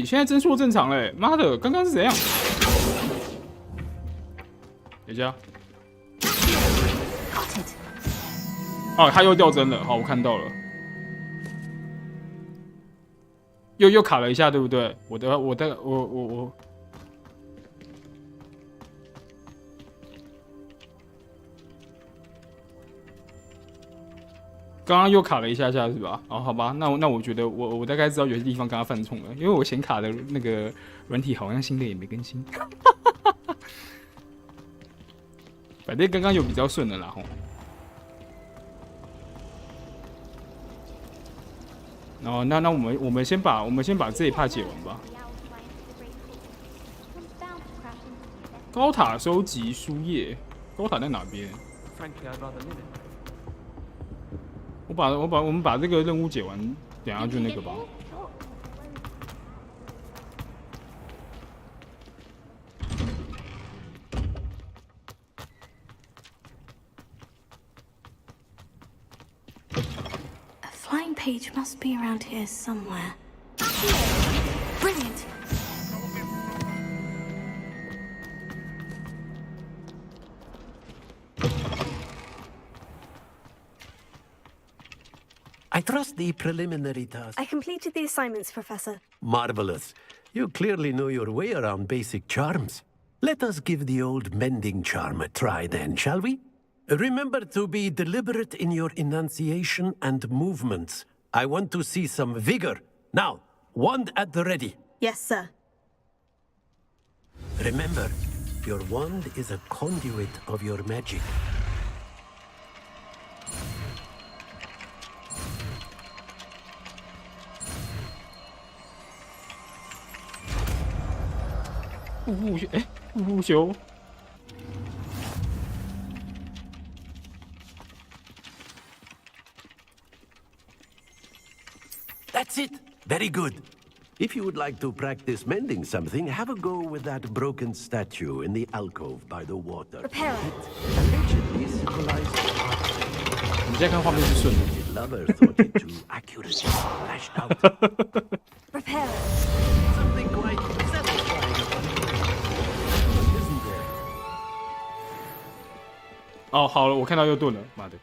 现在帧数正常嘞，妈的，刚刚是怎样？等一下。哦，他又掉帧了，好，我看到了，又卡了一下，对不对？我刚刚又卡了一下是吧？哦，好吧，那我觉得我大概知道有些地方刚刚犯冲了，因为我显卡的那个软体好像新的也没更新，反正刚刚有比较顺的啦吼。哦，那我们先把这一趴解完吧。高塔收集书页，高塔在哪边？ Frankly, I'd rather live it. 我们把这个任务解完，等一下就那个吧。A flying page must be around here somewhere. Brilliant. I trust the preliminary task. I completed the assignments, Professor. Marvelous. You clearly know your way around basic charms. Let us give the old mending charm a try then, shall we? Remember to be deliberate in your enunciation and movements. I want to see some vigor. Now, wand at the ready. Yes, sir. Remember, your wand is a conduit of your magic. That's it. Very good. If you would like to practice mending something, have a go with that broken statue in the alcove by the water. Repair it. Allegedly symbolized 你现在看画面是顺的。 Lover thought it too accurately flashed out. Repair it. Something quite satisfying about it, isn't there? 哦，好了，我看到又盾了，妈的！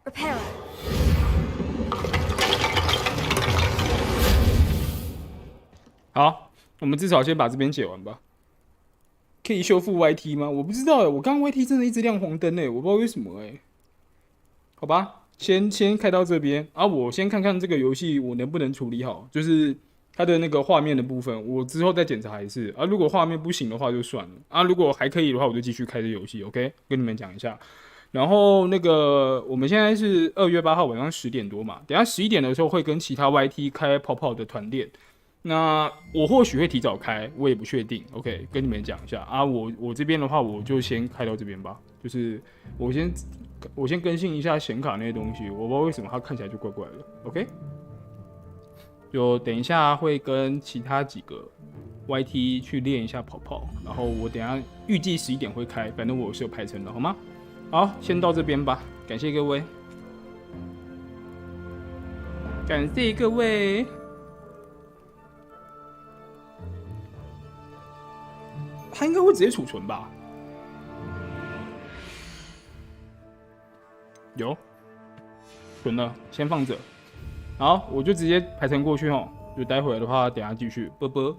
Repair it. 好，我们至少先把这边解完吧。可以修复 YT 吗？我不知道哎，我刚刚 YT 真的一直亮黄灯哎，我不知道为什么哎。好吧，先开到这边啊，我先看看这个游戏我能不能处理好，就是它的那个画面的部分，我之后再检查一次啊。如果画面不行的话就算了啊，如果还可以的话，我就继续开这游戏 ，OK？ 跟你们讲一下。然后那个我们现在是2月8号晚上10点多嘛，等一下11点的时候会跟其他 YT 开跑跑的团练。那我或许会提早开，我也不确定。OK， 跟你们讲一下啊，我这边的话，我就先开到这边吧。就是我先更新一下显卡那些东西，我不知道为什么它看起来就怪怪的。OK， 就等一下会跟其他几个 YT 去练一下跑跑，然后我等一下预计11点会开，反正我是有排程的，好吗？好，先到这边吧，感谢各位，感谢各位。它应该会直接储存吧？有，存了，先放着。好，我就直接排程过去哦。就待会的话，等一下继续，啵啵。